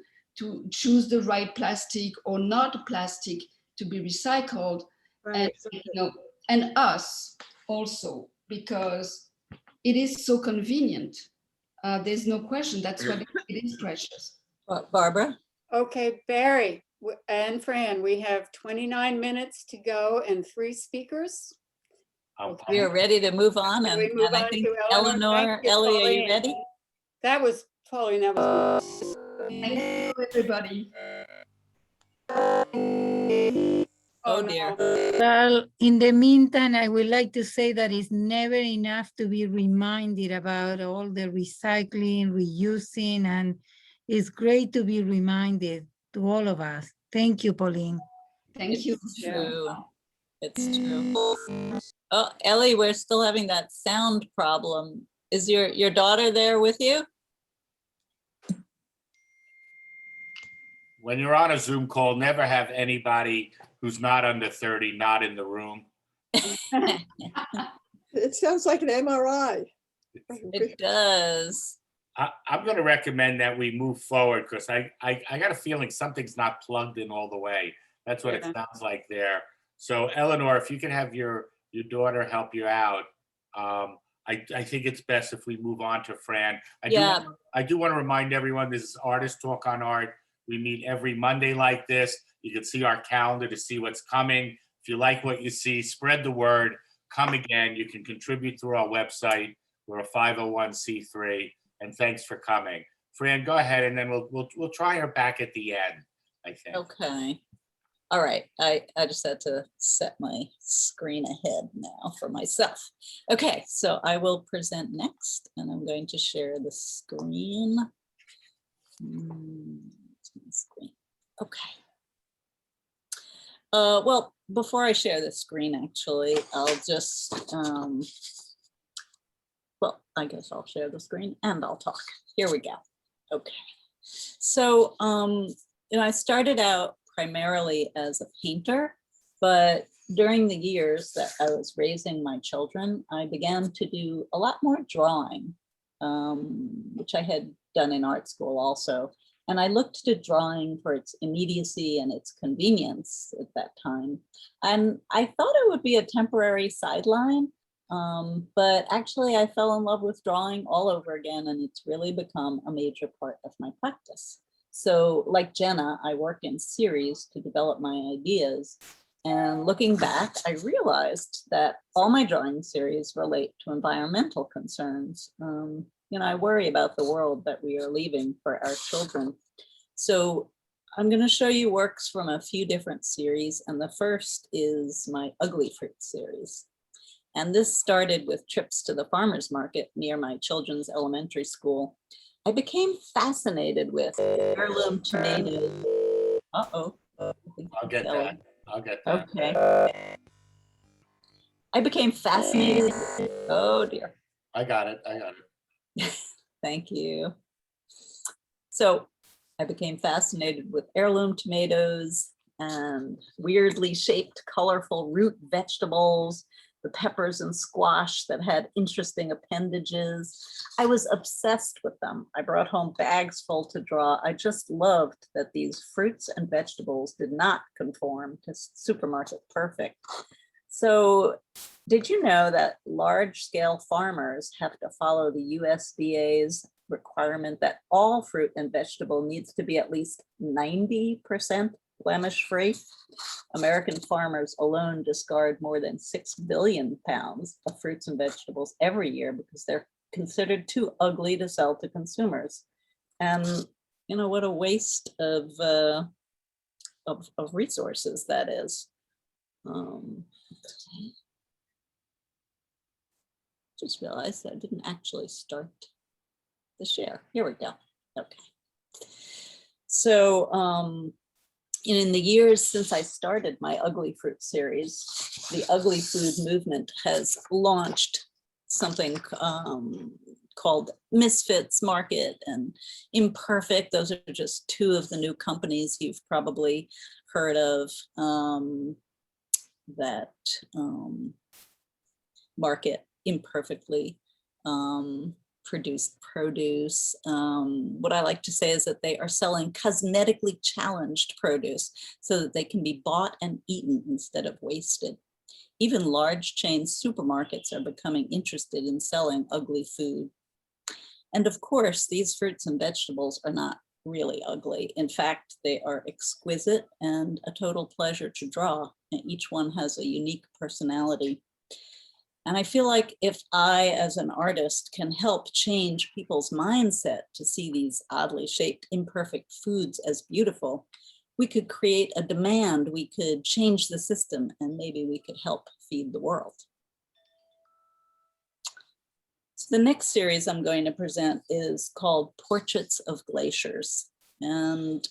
choose the right plastic or not plastic to be recycled, right. And us also, because it is so convenient. There's no question. That's what it is precious. Barbara? Okay, Barry and Fran, we have 29 minutes to go and 3 speakers. We are ready to move on. And I think Eleanor, Ellie, are you ready? That was Pauline. That was thank you, everybody. Oh dear. Well, in the meantime, I would like to say that it's never enough to be reminded about all the recycling, reusing, and it's great to be reminded to all of us. Thank you, Pauline. Thank you. It's true. It's true. Oh, Ellie, we're still having that sound problem. Is your daughter there with you? When you're on a Zoom call, never have anybody who's not under 30 not in the room. It sounds like an MRI. It does. I'm going to recommend that we move forward because I got a feeling something's not plugged in all the way. That's what it sounds like there. So Eleanor, if you can have your daughter help you out, I think it's best if we move on to Fran. I do want to remind everyone this is Artist Talk on Art. We meet every Monday like this. You can see our calendar to see what's coming. If you like what you see, spread the word. Come again. You can contribute through our website. We're a 501c3. And thanks for coming. Fran, go ahead, and then we'll try her back at the end, I think. Okay. All right. I just had to set my screen ahead now for myself. Okay, so I will present next, and I'm going to share the screen. Screen. Okay. Well, before I share the screen, actually, I'll just, well, I guess I'll share the screen and I'll talk. Here we go. Okay. So, I started out primarily as a painter, but during the years that I was raising my children, I began to do a lot more drawing, which I had done in art school also. And I looked to drawing for its immediacy and its convenience at that time. And I thought it would be a temporary sideline, but actually I fell in love with drawing all over again, and it's really become a major part of my practice. So like Jenna, I work in series to develop my ideas. And looking back, I realized that all my drawing series relate to environmental concerns. I worry about the world that we are leaving for our children. So I'm going to show you works from a few different series. And the first is my Ugly Fruit series. And this started with trips to the farmer's market near my children's elementary school. I became fascinated with heirloom tomatoes. Uh-oh. I'll get that. I'll get that. Okay. I became fascinated. Oh dear. I got it. Thank you. So I became fascinated with heirloom tomatoes and weirdly shaped, colorful root vegetables, the peppers and squash that had interesting appendages. I was obsessed with them. I brought home bags full to draw. I just loved that these fruits and vegetables did not conform to supermarket perfect. So did you know that large-scale farmers have to follow the USDA's requirement that all fruit and vegetable needs to be at least 90% blemish-free? American farmers alone discard more than 6 billion pounds of fruits and vegetables every year because they're considered too ugly to sell to consumers. And what a waste of resources that is. Just realized I didn't actually start the share. Here we go. Okay. So in the years since I started my Ugly Fruit series, the ugly food movement has launched something called Misfits Market and Imperfect. Those are just two of the new companies you've probably heard of that market imperfectly produced produce. What I like to say is that they are selling cosmetically challenged produce so that they can be bought and eaten instead of wasted. Even large chain supermarkets are becoming interested in selling ugly food. And of course, these fruits and vegetables are not really ugly. In fact, they are exquisite and a total pleasure to draw. And each one has a unique personality. And I feel like if I, as an artist, can help change people's mindset to see these oddly shaped, imperfect foods as beautiful, we could create a demand, we could change the system, and maybe we could help feed the world. So the next series I'm going to present is called Portraits of Glaciers. And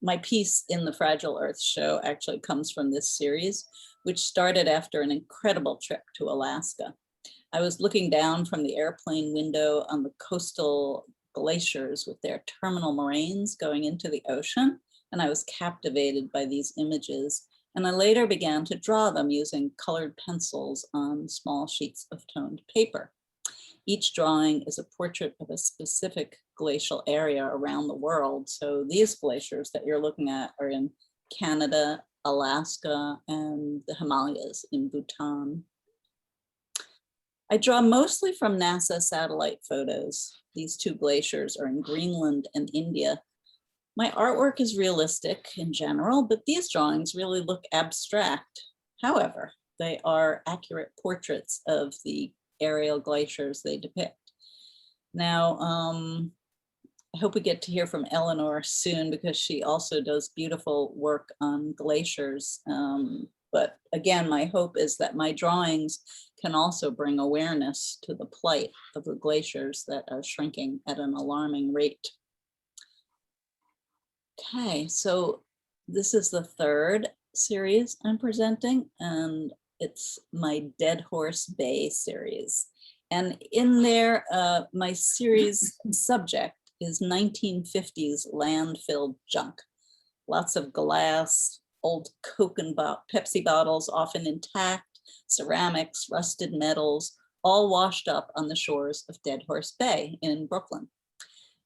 my piece in the Fragile Earth show actually comes from this series, which started after an incredible trip to Alaska. I was looking down from the airplane window on the coastal glaciers with their terminal moraines going into the ocean, and I was captivated by these images. And I later began to draw them using colored pencils on small sheets of toned paper. Each drawing is a portrait of a specific glacial area around the world. So these glaciers that you're looking at are in Canada, Alaska, and the Himalayas in Bhutan. I draw mostly from NASA satellite photos. These two glaciers are in Greenland and India. My artwork is realistic in general, but these drawings really look abstract. However, they are accurate portraits of the aerial glaciers they depict. Now, I hope we get to hear from Eleanor soon because she also does beautiful work on glaciers. But again, my hope is that my drawings can also bring awareness to the plight of the glaciers that are shrinking at an alarming rate. Okay, so this is the third series I'm presenting, and it's my Dead Horse Bay series. And in there, my series subject is 1950s land-filled junk. Lots of glass, old Coke and Pepsi bottles, often intact, ceramics, rusted metals, all washed up on the shores of Dead Horse Bay in Brooklyn.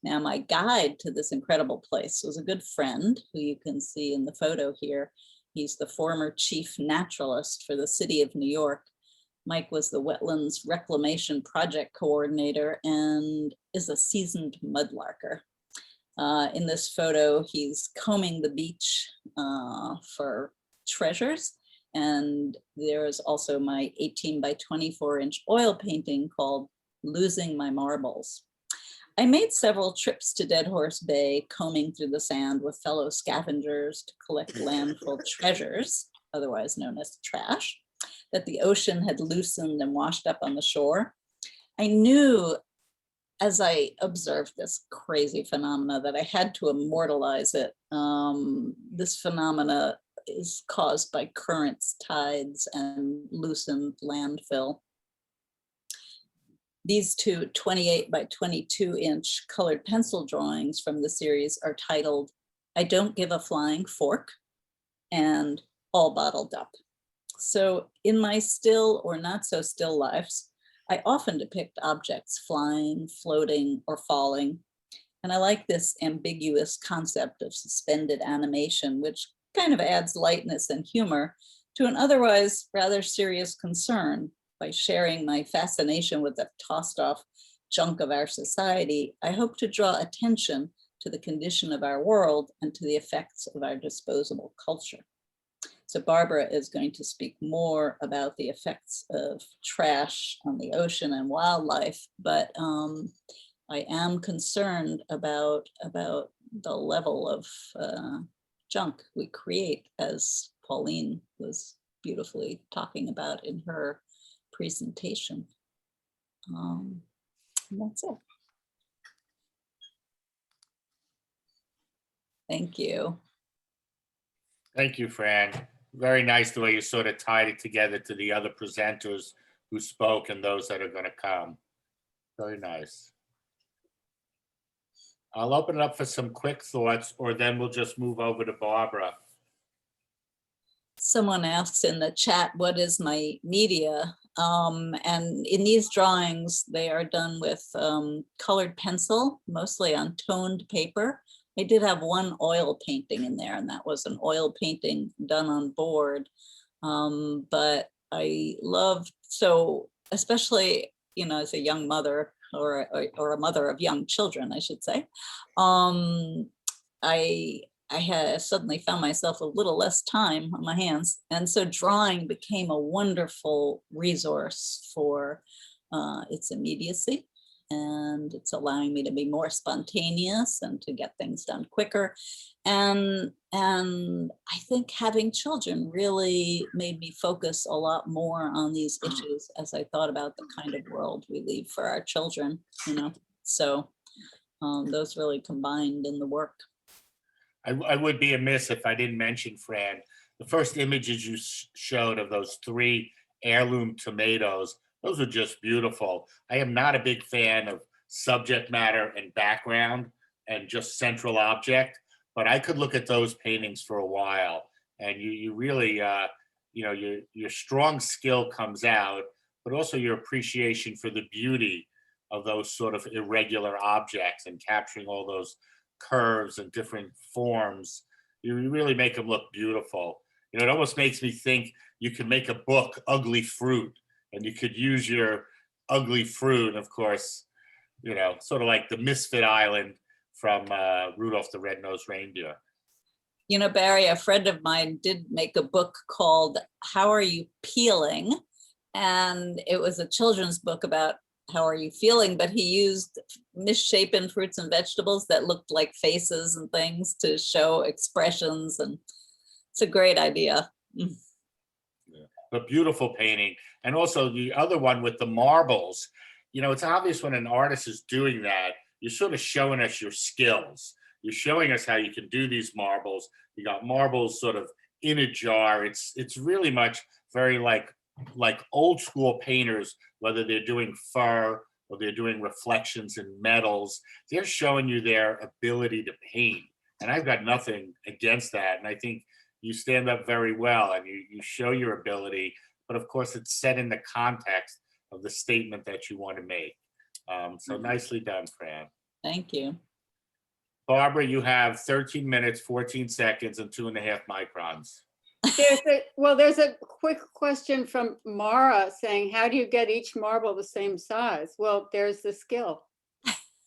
Now, my guide to this incredible place was a good friend who you can see in the photo here. He's the former chief naturalist for the city of New York. Mike was the wetlands reclamation project coordinator and is a seasoned mudlarker. In this photo, he's combing the beach for treasures. And there's also my 18 by 24 inch oil painting called Losing My Marbles. I made several trips to Dead Horse Bay, combing through the sand with fellow scavengers to collect landfill treasures, otherwise known as trash, that the ocean had loosened and washed up on the shore. I knew as I observed this crazy phenomena that I had to immortalize it. This phenomena is caused by currents, tides, and loosened landfill. These two 28 by 22 inch colored pencil drawings from the series are titled, I Don't Give a Flying Fork and All Bottled Up. So in my still or not so still lives, I often depict objects flying, floating, or falling. And I like this ambiguous concept of suspended animation, which kind of adds lightness and humor to an otherwise rather serious concern. By sharing my fascination with the tossed off junk of our society, I hope to draw attention to the condition of our world and to the effects of our disposable culture. So Barbara is going to speak more about the effects of trash on the ocean and wildlife, but I am concerned about the level of junk we create, as Pauline was beautifully talking about in her presentation. And that's it. Thank you. Thank you, Fran. Very nice the way you sort of tied it together to the other presenters who spoke and those that are going to come. Very nice. I'll open it up for some quick thoughts, or then we'll just move over to Barbara. Someone asks in the chat, what is my media? And in these drawings, they are done with colored pencil, mostly on toned paper. I did have one oil painting in there, and that was an oil painting done on board. But I loved, so especially, you know, as a young mother or a mother of young children, I should say, I had suddenly found myself a little less time on my hands. And so drawing became a wonderful resource for its immediacy. And it's allowing me to be more spontaneous and to get things done quicker. And I think having children really made me focus a lot more on these issues as I thought about the kind of world we leave for our children, you know. So those really combined in the work. I would be amiss if I didn't mention, Fran, the first images you showed of those 3 heirloom tomatoes, those are just beautiful. I am not a big fan of subject matter and background and just central object, but I could look at those paintings for a while. And you really, you know, your strong skill comes out, but also your appreciation for the beauty of those sort of irregular objects and capturing all those curves and different forms. You really make them look beautiful. You know, it almost makes me think you could make a book, Ugly Fruit, and you could use your ugly fruit, of course, you know, sort of like the Misfit Island from Rudolph the Red-Nosed Reindeer. You know, Barry, a friend of mine did make a book called How Are You Peeling? And it was a children's book about how are you feeling, but he used misshapen fruits and vegetables that looked like faces and things to show expressions. And it's a great idea. Yeah. But beautiful painting. And also the other one with the marbles, you know, it's obvious when an artist is doing that, you're sort of showing us your skills. You're showing us how you can do these marbles. You got marbles sort of in a jar. It's really much very like old school painters, whether they're doing fur or they're doing reflections in metals, they're showing you their ability to paint. And I've got nothing against that. And I think, you stand up very well and you show your ability, but of course it's set in the context of the statement that you want to make. So nicely done, Fran. Thank you. Barbara, you have 13 minutes, 14 seconds, and 2.5 microns. There's a quick question from Mara saying, how do you get each marble the same size? Well, there's the skill.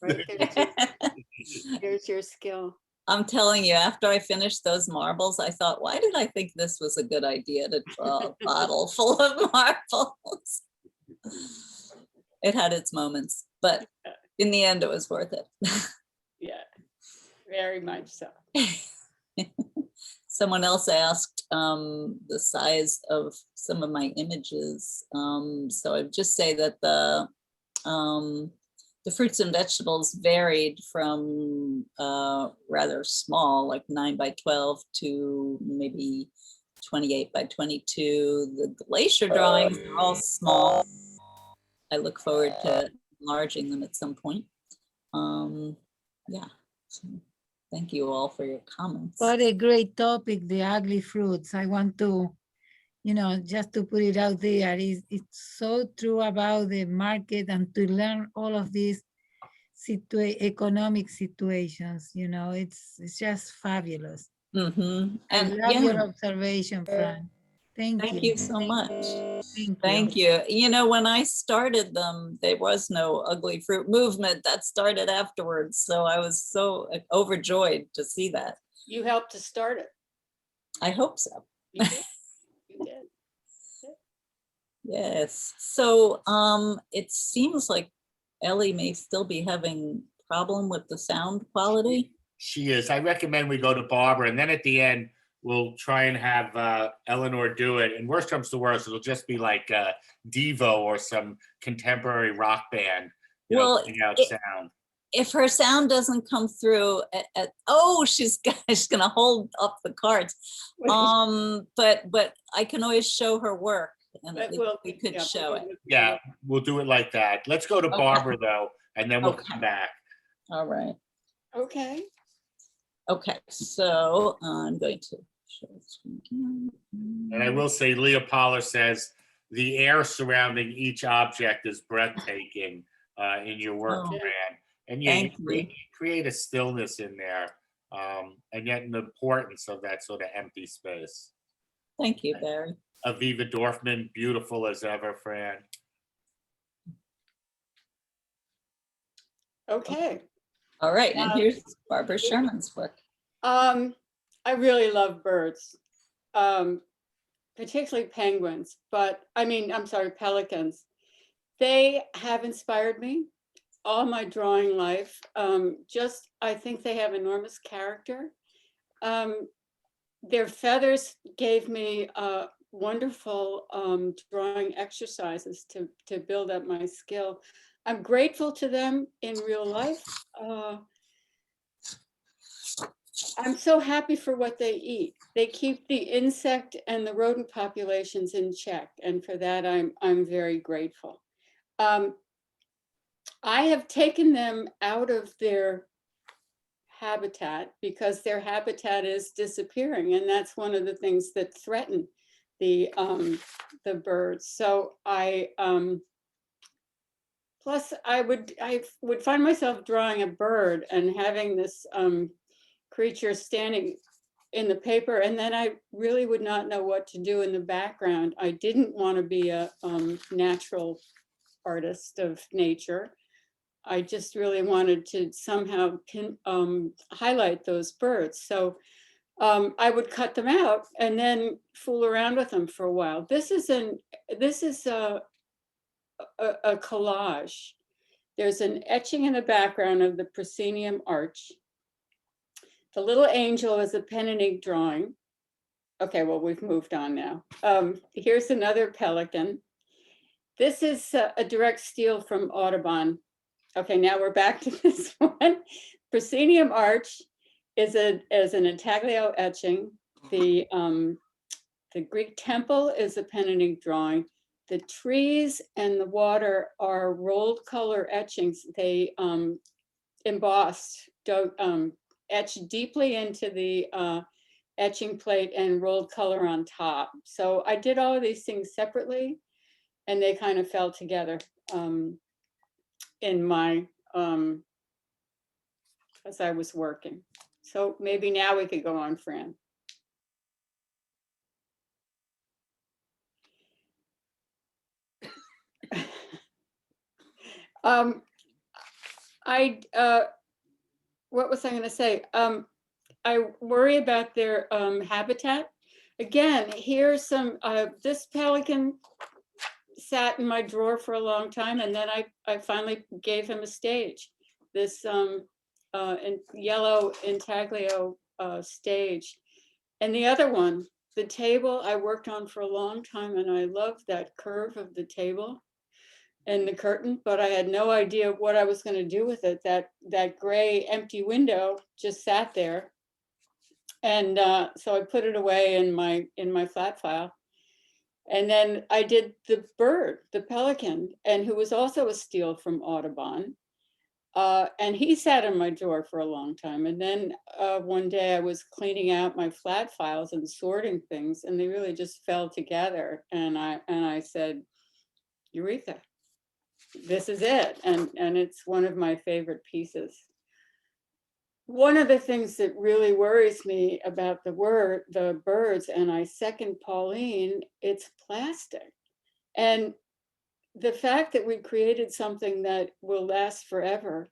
Right? There's your skill. I'm telling you, after I finished those marbles, I thought, why did I think this was a good idea to draw a bottle full of marbles? It had its moments, but in the end, it was worth it. Yeah, very much so. Someone else asked the size of some of my images. So I'd just say that the fruits and vegetables varied from rather small, like 9x12 to maybe 28x22. The glacier drawings are all small. I look forward to enlarging them at some point. Yeah, so thank you all for your comments. What a great topic, the ugly fruits. I want to, just to put it out there, it's so true about the market and to learn all of these economic situations, it's just fabulous. Mm-hmm. I love your observation, Fran. Thank you so much. Thank you. When I started them, there was no ugly fruit movement. That started afterwards. So I was so overjoyed to see that. You helped to start it. I hope so. You did. You did. Yes. So it seems like Ellie may still be having problem with the sound quality. She is. I recommend we go to Barbara, and then at the end, we'll try and have Eleanor do it. And worst comes to worst, it'll just be like Devo or some contemporary rock band. Putting out sound. If her sound doesn't come through, she's gonna hold up the cards. But I can always show her work, and we could show it. Yeah, we'll do it like that. Let's go to Barbara though, and then we'll come back. All right. Okay. Okay, so I'm going to show the screen again. And I will say, Leah Poller says the air surrounding each object is breathtaking in your work, Fran. And you create a stillness in there, and yet an importance of that sort of empty space. Thank you, Barry. Aviva Dorfman, beautiful as ever, Fran. Okay. All right, and here's Barbara Sherman's work. I really love birds, particularly penguins, pelicans. They have inspired me all my drawing life. I think they have enormous character. Their feathers gave me wonderful drawing exercises to build up my skill. I'm grateful to them in real life. I'm so happy for what they eat. They keep the insect and the rodent populations in check, and for that I'm very grateful. I have taken them out of their habitat because their habitat is disappearing, and that's one of the things that threaten the birds. So plus I would find myself drawing a bird and having this creature standing in the paper, and then I really would not know what to do in the background. I didn't want to be a natural artist of nature. I just really wanted to somehow highlight those birds. So I would cut them out and then fool around with them for a while. This is a collage. There's an etching in the background of the proscenium arch. The little angel is a pen and ink drawing. Okay, well, we've moved on now. Here's another pelican. This is a direct steal from Audubon. Okay, now we're back to this one. Proscenium arch is an intaglio etching. The Greek temple is a pen and ink drawing. The trees and the water are rolled color etchings. They embossed, etched deeply into the etching plate and rolled color on top. So I did all of these things separately, and they kind of fell together in my, as I was working. So maybe now we could go on, Fran. What was I going to say? I worry about their habitat. Again, here's some, this pelican sat in my drawer for a long time, and then I finally gave him a stage. This yellow intaglio stage. And the other one, the table I worked on for a long time, and I loved that curve of the table and the curtain, but I had no idea what I was going to do with it. That gray empty window just sat there. And so I put it away in my flat file. And then I did the bird, the pelican, and who was also a steal from Audubon. And he sat in my drawer for a long time. And then one day I was cleaning out my flat files and sorting things, and they really just fell together. And I said, Eureka, this is it. And it's one of my favorite pieces. One of the things that really worries me about the birds, and I second Pauline, it's plastic. And the fact that we created something that will last forever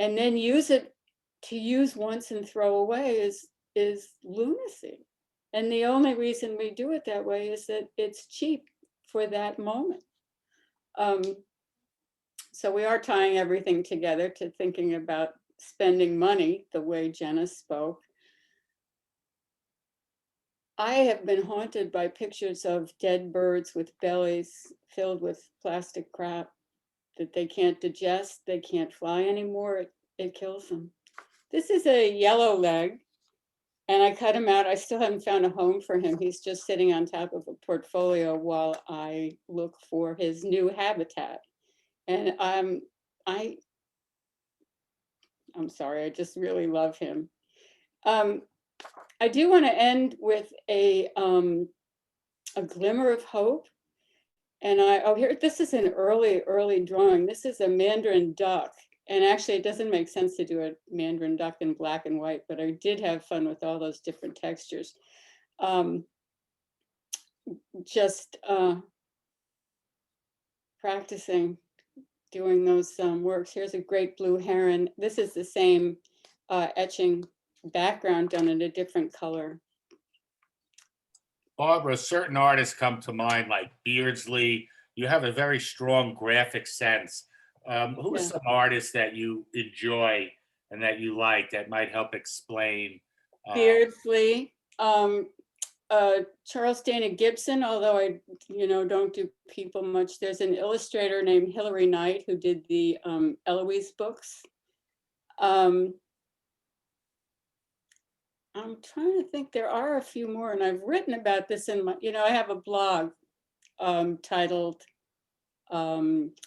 and then use it to use once and throw away is lunacy. And the only reason we do it that way is that it's cheap for that moment. So we are tying everything together to thinking about spending money the way Jenna spoke. I have been haunted by pictures of dead birds with bellies filled with plastic crap that they can't digest, they can't fly anymore, it kills them. This is a yellow leg, and I cut him out. I still haven't found a home for him. He's just sitting on top of a portfolio while I look for his new habitat. And I'm sorry, I just really love him. I do want to end with a glimmer of hope. And here, this is an early drawing. This is a Mandarin Duck. And actually, it doesn't make sense to do a Mandarin Duck in black and white, but I did have fun with all those different textures. Just practicing doing those works. Here's a great blue heron. This is the same etching background done in a different color. Barbara, certain artists come to mind like Beardsley. You have a very strong graphic sense. Who are some artists that you enjoy and that you like that might help explain? Beardsley, Charles Dana Gibson, although I don't do people much. There's an illustrator named Hilary Knight who did the Eloise books. I'm trying to think, there are a few more, and I've written about this in my, I have a blog titled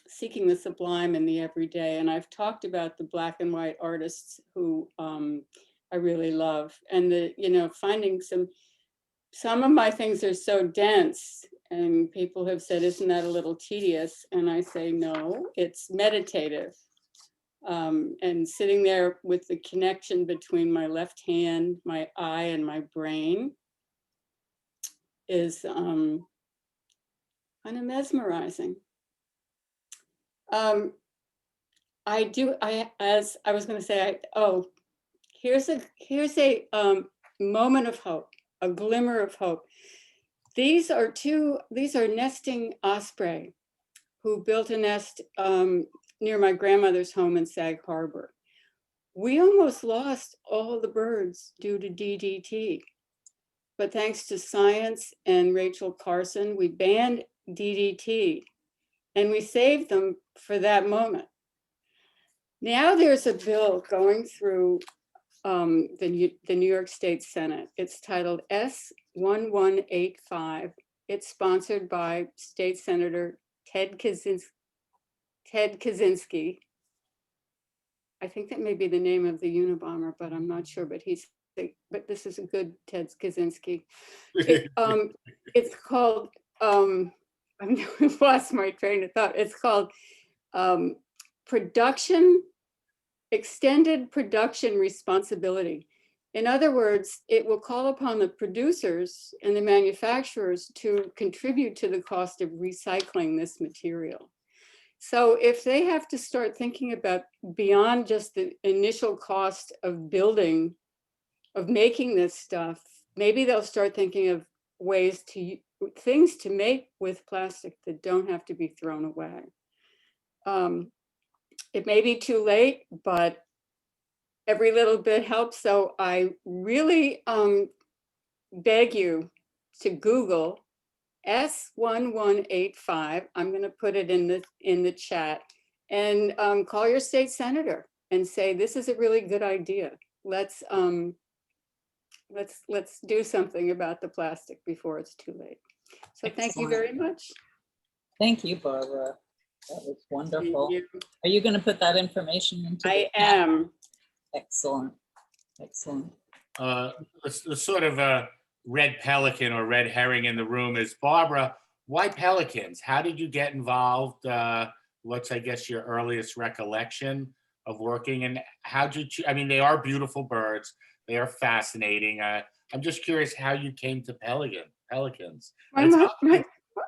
Seeking the Sublime in the Everyday, and I've talked about the black and white artists who I really love, and finding some of my things are so dense, and people have said, isn't that a little tedious? And I say, no, it's meditative. And sitting there with the connection between my left hand, my eye, and my brain is kind of mesmerizing. As I was going to say, here's a moment of hope, a glimmer of hope. These are nesting osprey who built a nest near my grandmother's home in Sag Harbor. We almost lost all the birds due to DDT, but thanks to science and Rachel Carson, we banned DDT and we saved them for that moment. Now there's a bill going through the New York State Senate. It's titled S1185. It's sponsored by State Senator Ted Kaczynski. I think that may be the name of the Unabomber, but I'm not sure, but he's but this is a good Ted Kaczynski. It's called, I've lost my train of thought. It's called extended production responsibility. In other words, it will call upon the producers and the manufacturers to contribute to the cost of recycling this material. So if they have to start thinking about beyond just the initial cost of building, of making this stuff, maybe they'll start thinking of things to make with plastic that don't have to be thrown away. It may be too late, but every little bit helps. So I really beg you to Google S1185. I'm going to put it in the chat, and call your state senator and say, this is a really good idea. Let's do something about the plastic before it's too late. So thank you very much. Thank you, Barbara. That was wonderful. Are you going to put that information into I am. Excellent. Excellent. The sort of a red pelican or red herring in the room is, Barbara, why pelicans? How did you get involved? What's, I guess, your earliest recollection of working, and how did you, I mean, they are beautiful birds. They are fascinating. I'm just curious how you came to pelicans.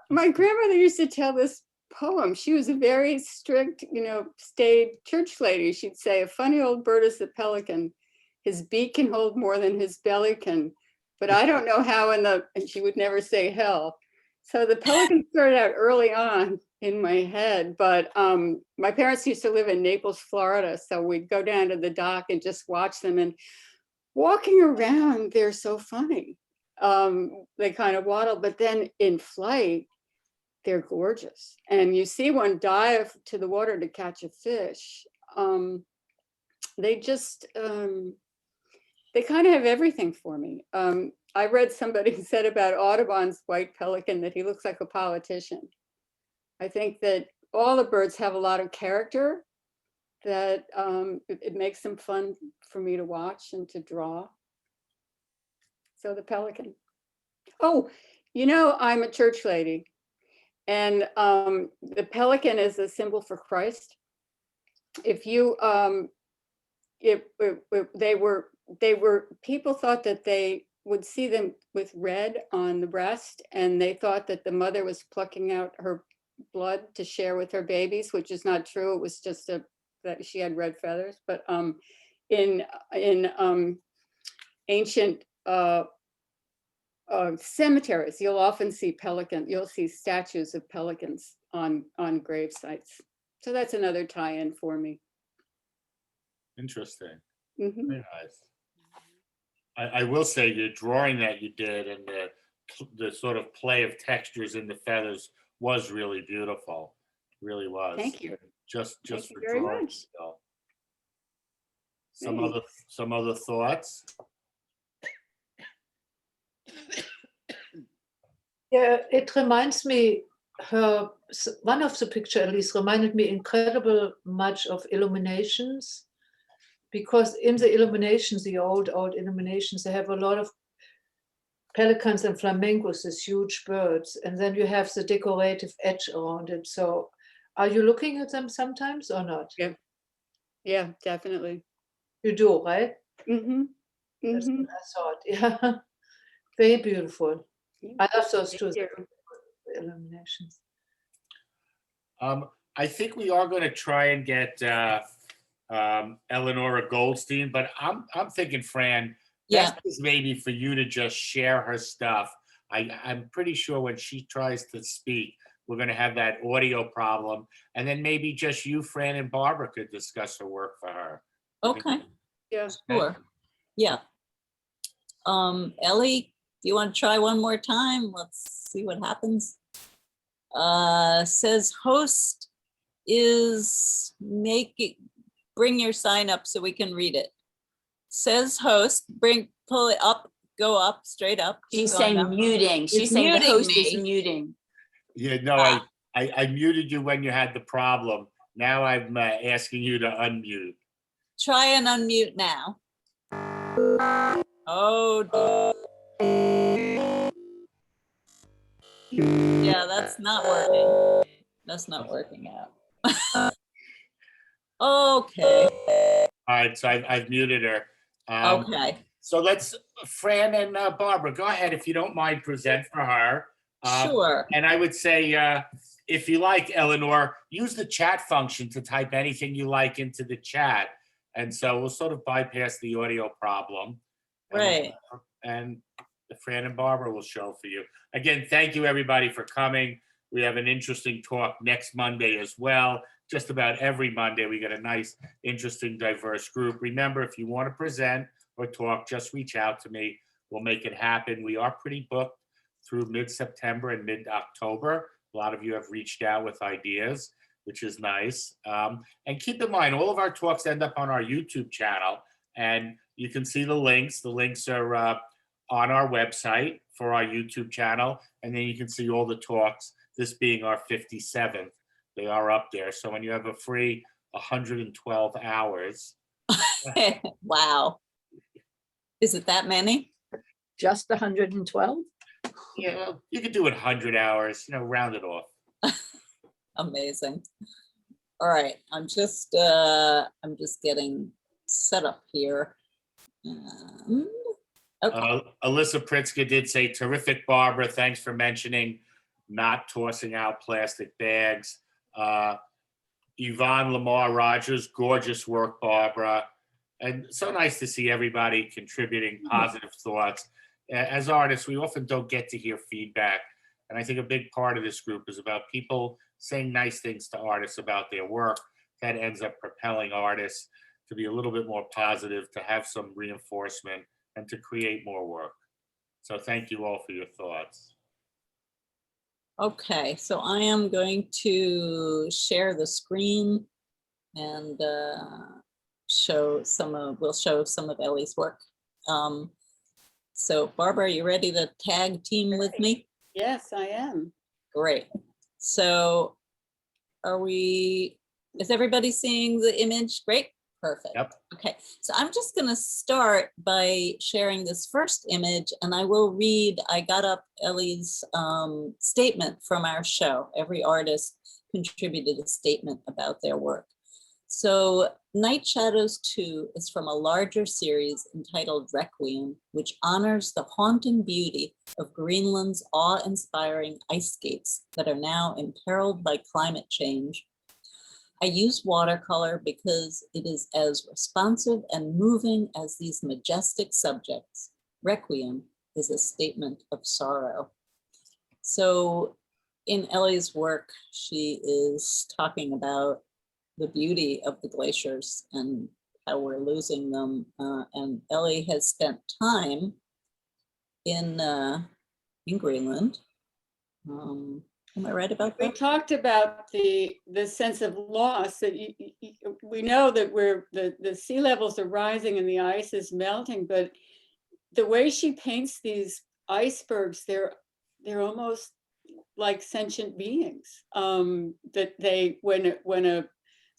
My grandmother used to tell this poem. She was a very strict, staid church lady. She'd say, a funny old bird is the pelican. His beak can hold more than his belly can. But I don't know how and she would never say hell. So the pelican started out early on in my head, but my parents used to live in Naples, Florida. So we'd go down to the dock and just watch them, and walking around, they're so funny. They kind of waddle, but then in flight, they're gorgeous. And you see one dive to the water to catch a fish. They just, they kind of have everything for me. I read somebody said about Audubon's white pelican that he looks like a politician. I think that all the birds have a lot of character, that it makes them fun for me to watch and to draw. So the pelican. Oh, I'm a church lady, and the pelican is a symbol for Christ. If you, people thought that they would see them with red on the breast, and they thought that the mother was plucking out her blood to share with her babies, which is not true. It was just that she had red feathers. But in ancient cemeteries, you'll often see you'll see statues of pelicans on grave sites. So that's another tie-in for me. Interesting. Mm-hmm. Very nice. I will say your drawing that you did, and the sort of play of textures in the feathers was really beautiful. Really was. Thank you. Just Thank for you very drawing. much. Some other thoughts? Yeah, it reminds me, one of the picture at least reminded me incredible much of illuminations, because in the illuminations, the old illuminations, they have a lot of pelicans and flamingos, these huge birds, and then you have the decorative edge around it. So are you looking at them sometimes or not? Yeah, definitely. You do, right? Mm-hmm. That's what I thought. Yeah, very beautiful. I love those two illuminations. I think we are going to try and get Eleanor Goldstein, but I'm thinking, Fran, best is maybe for you to just share her stuff. I'm pretty sure when she tries to speak, we're going to have that audio problem, and then maybe just you, Fran, and Barbara could discuss her work for her. Okay. Yeah. Sure. Yeah. Ellie, do you want to try one more time? Let's see what happens. Says host is bring your sign up so we can read it. Says host, pull it up, go up, straight up. She's saying up. muting. She's saying the host is muting. Yeah, no, I muted you when you had the problem. Now I'm asking you to unmute. Try and unmute now. Oh, yeah, that's not working. That's not working out. Okay. All right, so I've muted her. Okay. So let's, Fran and Barbara, go ahead if you don't mind, present for her. Sure. And I would say, if you like, Eleanor, use the chat function to type anything you like into the chat. And so we'll sort of bypass the audio problem. Right. And Fran and Barbara will show for you. Again, thank you everybody for coming. We have an interesting talk next Monday as well. Just about every Monday, we get a nice, interesting, diverse group. Remember, if you want to present or talk, just reach out to me. We'll make it happen. We are pretty booked through mid-September and mid-October. A lot of you have reached out with ideas, which is nice. And keep in mind, all of our talks end up on our YouTube channel, and you can see the links. The links are on our website for our YouTube channel, and then you can see all the talks, this being our 57th. They are up there. So when you have a free 112 hours. Wow. Is it that many? Just 112? Yeah, well, you could do it 100 hours, round it off. Amazing. All right, I'm just getting set up here. Okay. Alyssa Pritzker did say, terrific, Barbara. Thanks for mentioning not tossing out plastic bags. Yvonne Lamar Rogers, gorgeous work, Barbara. And so nice to see everybody contributing positive thoughts. As artists, we often don't get to hear feedback. And I think a big part of this group is about people saying nice things to artists about their work. That ends up propelling artists to be a little bit more positive, to have some reinforcement, and to create more work. So thank you all for your thoughts. Okay, so I am going to share the screen and we'll show some of Ellie's work. So Barbara, are you ready to tag team with me? Yes, I am. Great. So is everybody seeing the image? Great, perfect. Yep. Okay, so I'm just gonna start by sharing this first image, and I will read, I got up Ellie's statement from our show. Every artist contributed a statement about their work. So Night Shadows 2 is from a larger series entitled Requiem, which honors the haunting beauty of Greenland's awe-inspiring ice skates that are now imperiled by climate change. I use watercolor because it is as responsive and moving as these majestic subjects. Requiem is a statement of sorrow. So in Ellie's work, she is talking about the beauty of the glaciers and how we're losing them. And Ellie has spent time in Greenland. Am I right about that? We talked about the sense of loss that we know that the sea levels are rising and the ice is melting, but the way she paints these icebergs, they're almost like sentient beings. That when a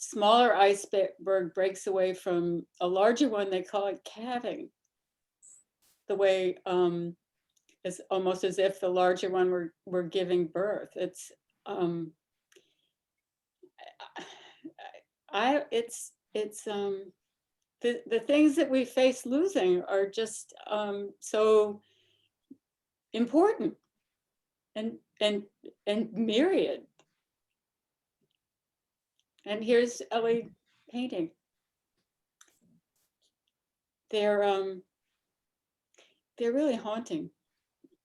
smaller iceberg breaks away from a larger one, they call it calving. The way it's almost as if the larger one were giving birth. It's the things that we face losing are just so important and myriad. And here's Ellie painting. They're really haunting,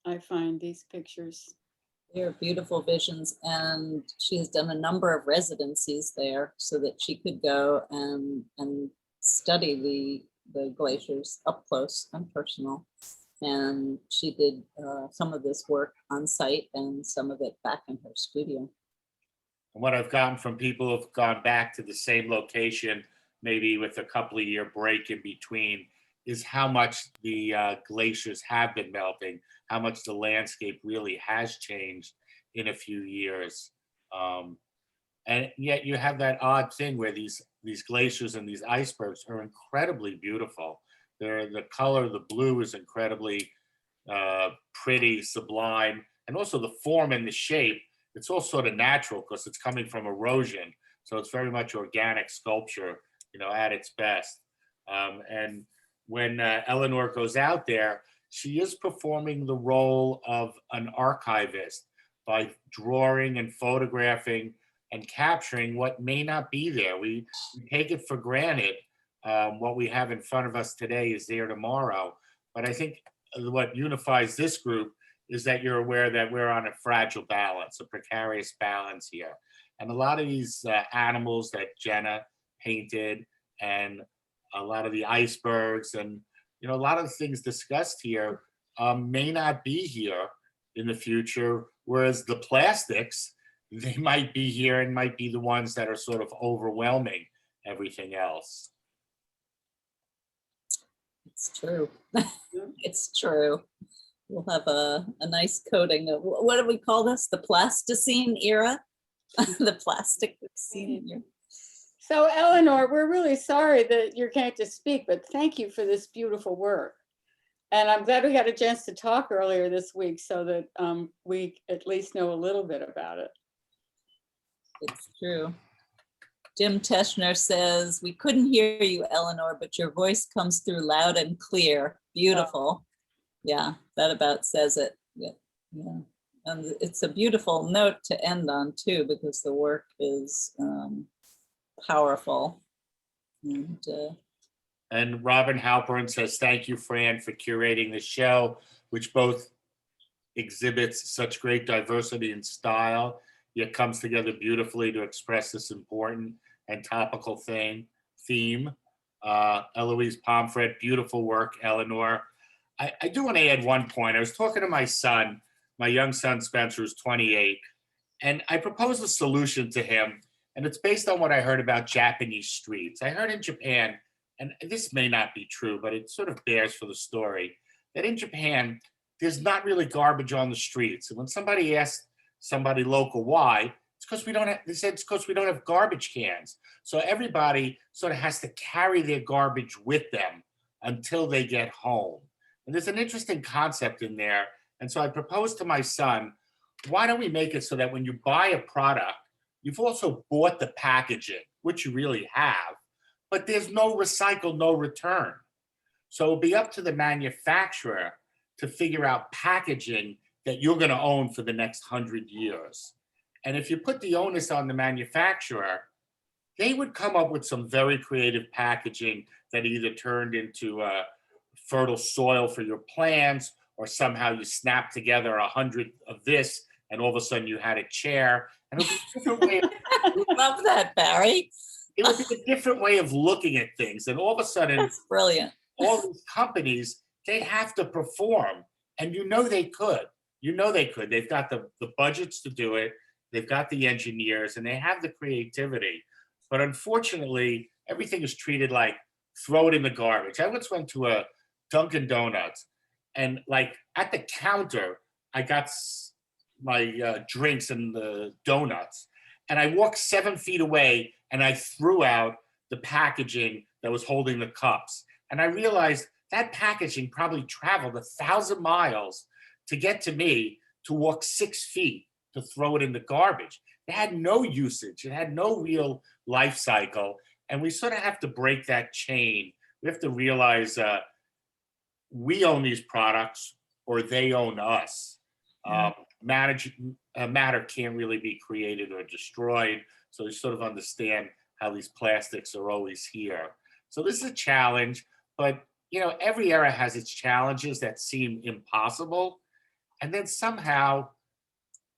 I find, these pictures. They're beautiful visions, and she has done a number of residencies there so that she could go and study the glaciers up close and personal. And she did some of this work on site and some of it back in her studio. And what I've gotten from people who've gone back to the same location, maybe with a couple of year break in between, is how much the glaciers have been melting, how much the landscape really has changed in a few years. And yet you have that odd thing where these glaciers and these icebergs are incredibly beautiful. The color, the blue is incredibly pretty, sublime, and also the form and the shape. It's all sort of natural because it's coming from erosion. So it's very much organic sculpture, at its best. And when Eleanor goes out there, she is performing the role of an archivist by drawing and photographing and capturing what may not be there. We take it for granted. What we have in front of us today is there tomorrow. But I think what unifies this group is that you're aware that we're on a fragile balance, a precarious balance here. And a lot of these animals that Jenna painted, and a lot of the icebergs, and a lot of the things discussed here may not be here in the future, whereas the plastics, they might be here and might be the ones that are sort of overwhelming everything else. It's true. It's true. We'll have a nice coating of, what do we call this? The Plasticine era? The Plasticine era. So Eleanor, we're really sorry that you can't just speak, but thank you for this beautiful work. And I'm glad we got a chance to talk earlier this week so that we at least know a little bit about it. It's true. Jim Teschner says, we couldn't hear you, Eleanor, but your voice comes through loud and clear. Beautiful. Yeah, that about says it. Yeah. And it's a beautiful note to end on too, because the work is powerful. And Robin Halpern says, thank you, Fran, for curating the show, which both exhibits such great diversity and style, yet comes together beautifully to express this important and topical theme. Eloise Pomfret, beautiful work, Eleanor. I do want to add one point. I was talking to my son, my young son Spencer, who's 28, and I proposed a solution to him, and it's based on what I heard about Japanese streets. I heard in Japan, and this may not be true, but it sort of bears for the story, that in Japan, there's not really garbage on the streets. And when somebody asked somebody local why, it's because we don't have, they said it's because we don't have garbage cans. So everybody sort of has to carry their garbage with them until they get home. And there's an interesting concept in there. And so I proposed to my son, why don't we make it so that when you buy a product, you've also bought the packaging, which you really have, but there's no recycle, no return. So it'll be up to the manufacturer to figure out packaging that you're going to own for the next 100 years. And if you put the onus on the manufacturer, they would come up with some very creative packaging that either turned into fertile soil for your plants, or somehow you snap together 100 of this, and all of a sudden you had a chair. And it would be a different way of, love that, Barry. It would be a different way of looking at things. And all of a sudden, that's brilliant. All these companies, they have to perform. And they could. They could. They've got the budgets to do it. They've got the engineers, and they have the creativity. But unfortunately, everything is treated like throw it in the garbage. I once went to a Dunkin' Donuts, and like at the counter, I got my drinks and the donuts, and I walked 7 feet away and I threw out the packaging that was holding the cups. And I realized that packaging probably traveled 1,000 miles to get to me, to walk 6 feet to throw it in the garbage. It had no usage. It had no real life cycle. And we sort of have to break that chain. We have to realize we own these products, or they own us. Matter can't really be created or destroyed. So you sort of understand how these plastics are always here. So this is a challenge, but every era has its challenges that seem impossible. And then somehow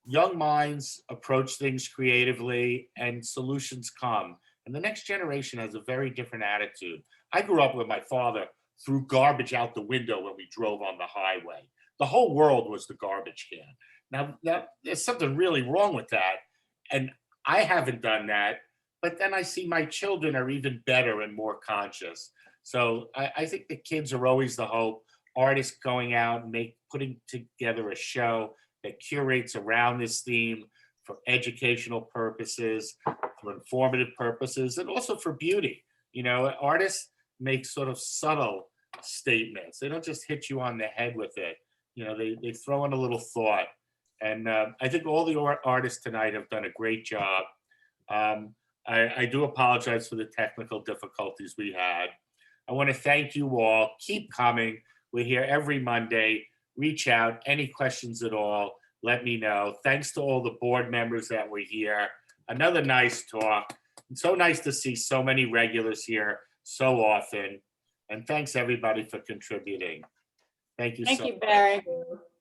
young minds approach things creatively and solutions come. And the next generation has a very different attitude. I grew up with my father threw garbage out the window when we drove on the highway. The whole world was the garbage can. Now, there's something really wrong with that. And I haven't done that. But then I see my children are even better and more conscious. So I think the kids are always the hope. Artists going out and putting together a show that curates around this theme for educational purposes, for informative purposes, and also for beauty. Artists make sort of subtle statements. They don't just hit you on the head with it. You know, they throw in a little thought. And I think all the artists tonight have done a great job. I do apologize for the technical difficulties we had. I want to thank you all. Keep coming. We're here every Monday. Reach out. Any questions at all, let me know. Thanks to all the board members that were here. Another nice talk. It's so nice to see so many regulars here so often. And thanks everybody for contributing. Thank you so much. Thank you, Barry.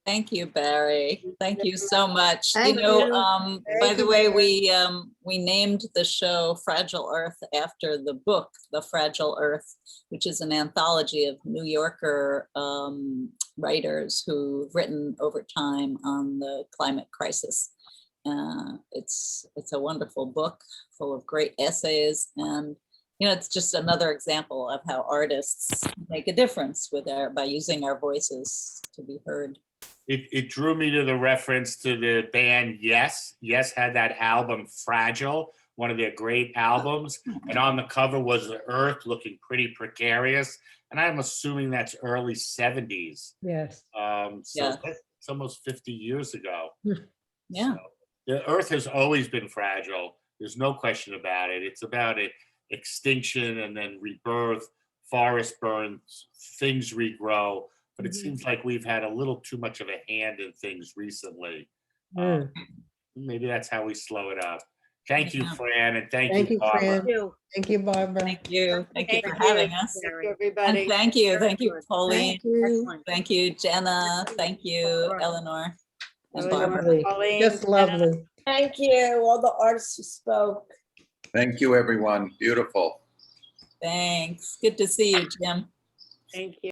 Thank you, Barry. Thank you so much. Thank you. By the way, we named the show Fragile Earth after the book, The Fragile Earth, which is an anthology of New Yorker writers who've written over time on the climate crisis. It's a wonderful book full of great essays, and you know, it's just another example of how artists make a difference by using our voices to be heard. It drew me to the reference to the band Yes. Yes had that album Fragile, one of their great albums. And on the cover was the earth looking pretty precarious. And I'm assuming that's early 70s. Yes. So it's almost 50 years ago. Yeah. So the earth has always been fragile. There's no question about it. It's about extinction and then rebirth, forest burns, things regrow. But it seems like we've had a little too much of a hand in things recently. Maybe that's how we slow it up. Thank you, Fran, and thank you, Barbara. Fran. Thank you, Barbara. Thank you for having us. Thank you, everybody. And thank you, Pauline. Thank you. Thank you, Jenna. Thank you, Eleanor. And Barbara. Lovely. Just lovely. Thank you, all the artists who spoke. Thank you, everyone. Beautiful. Thanks. Good to see you, Jim. Thank you.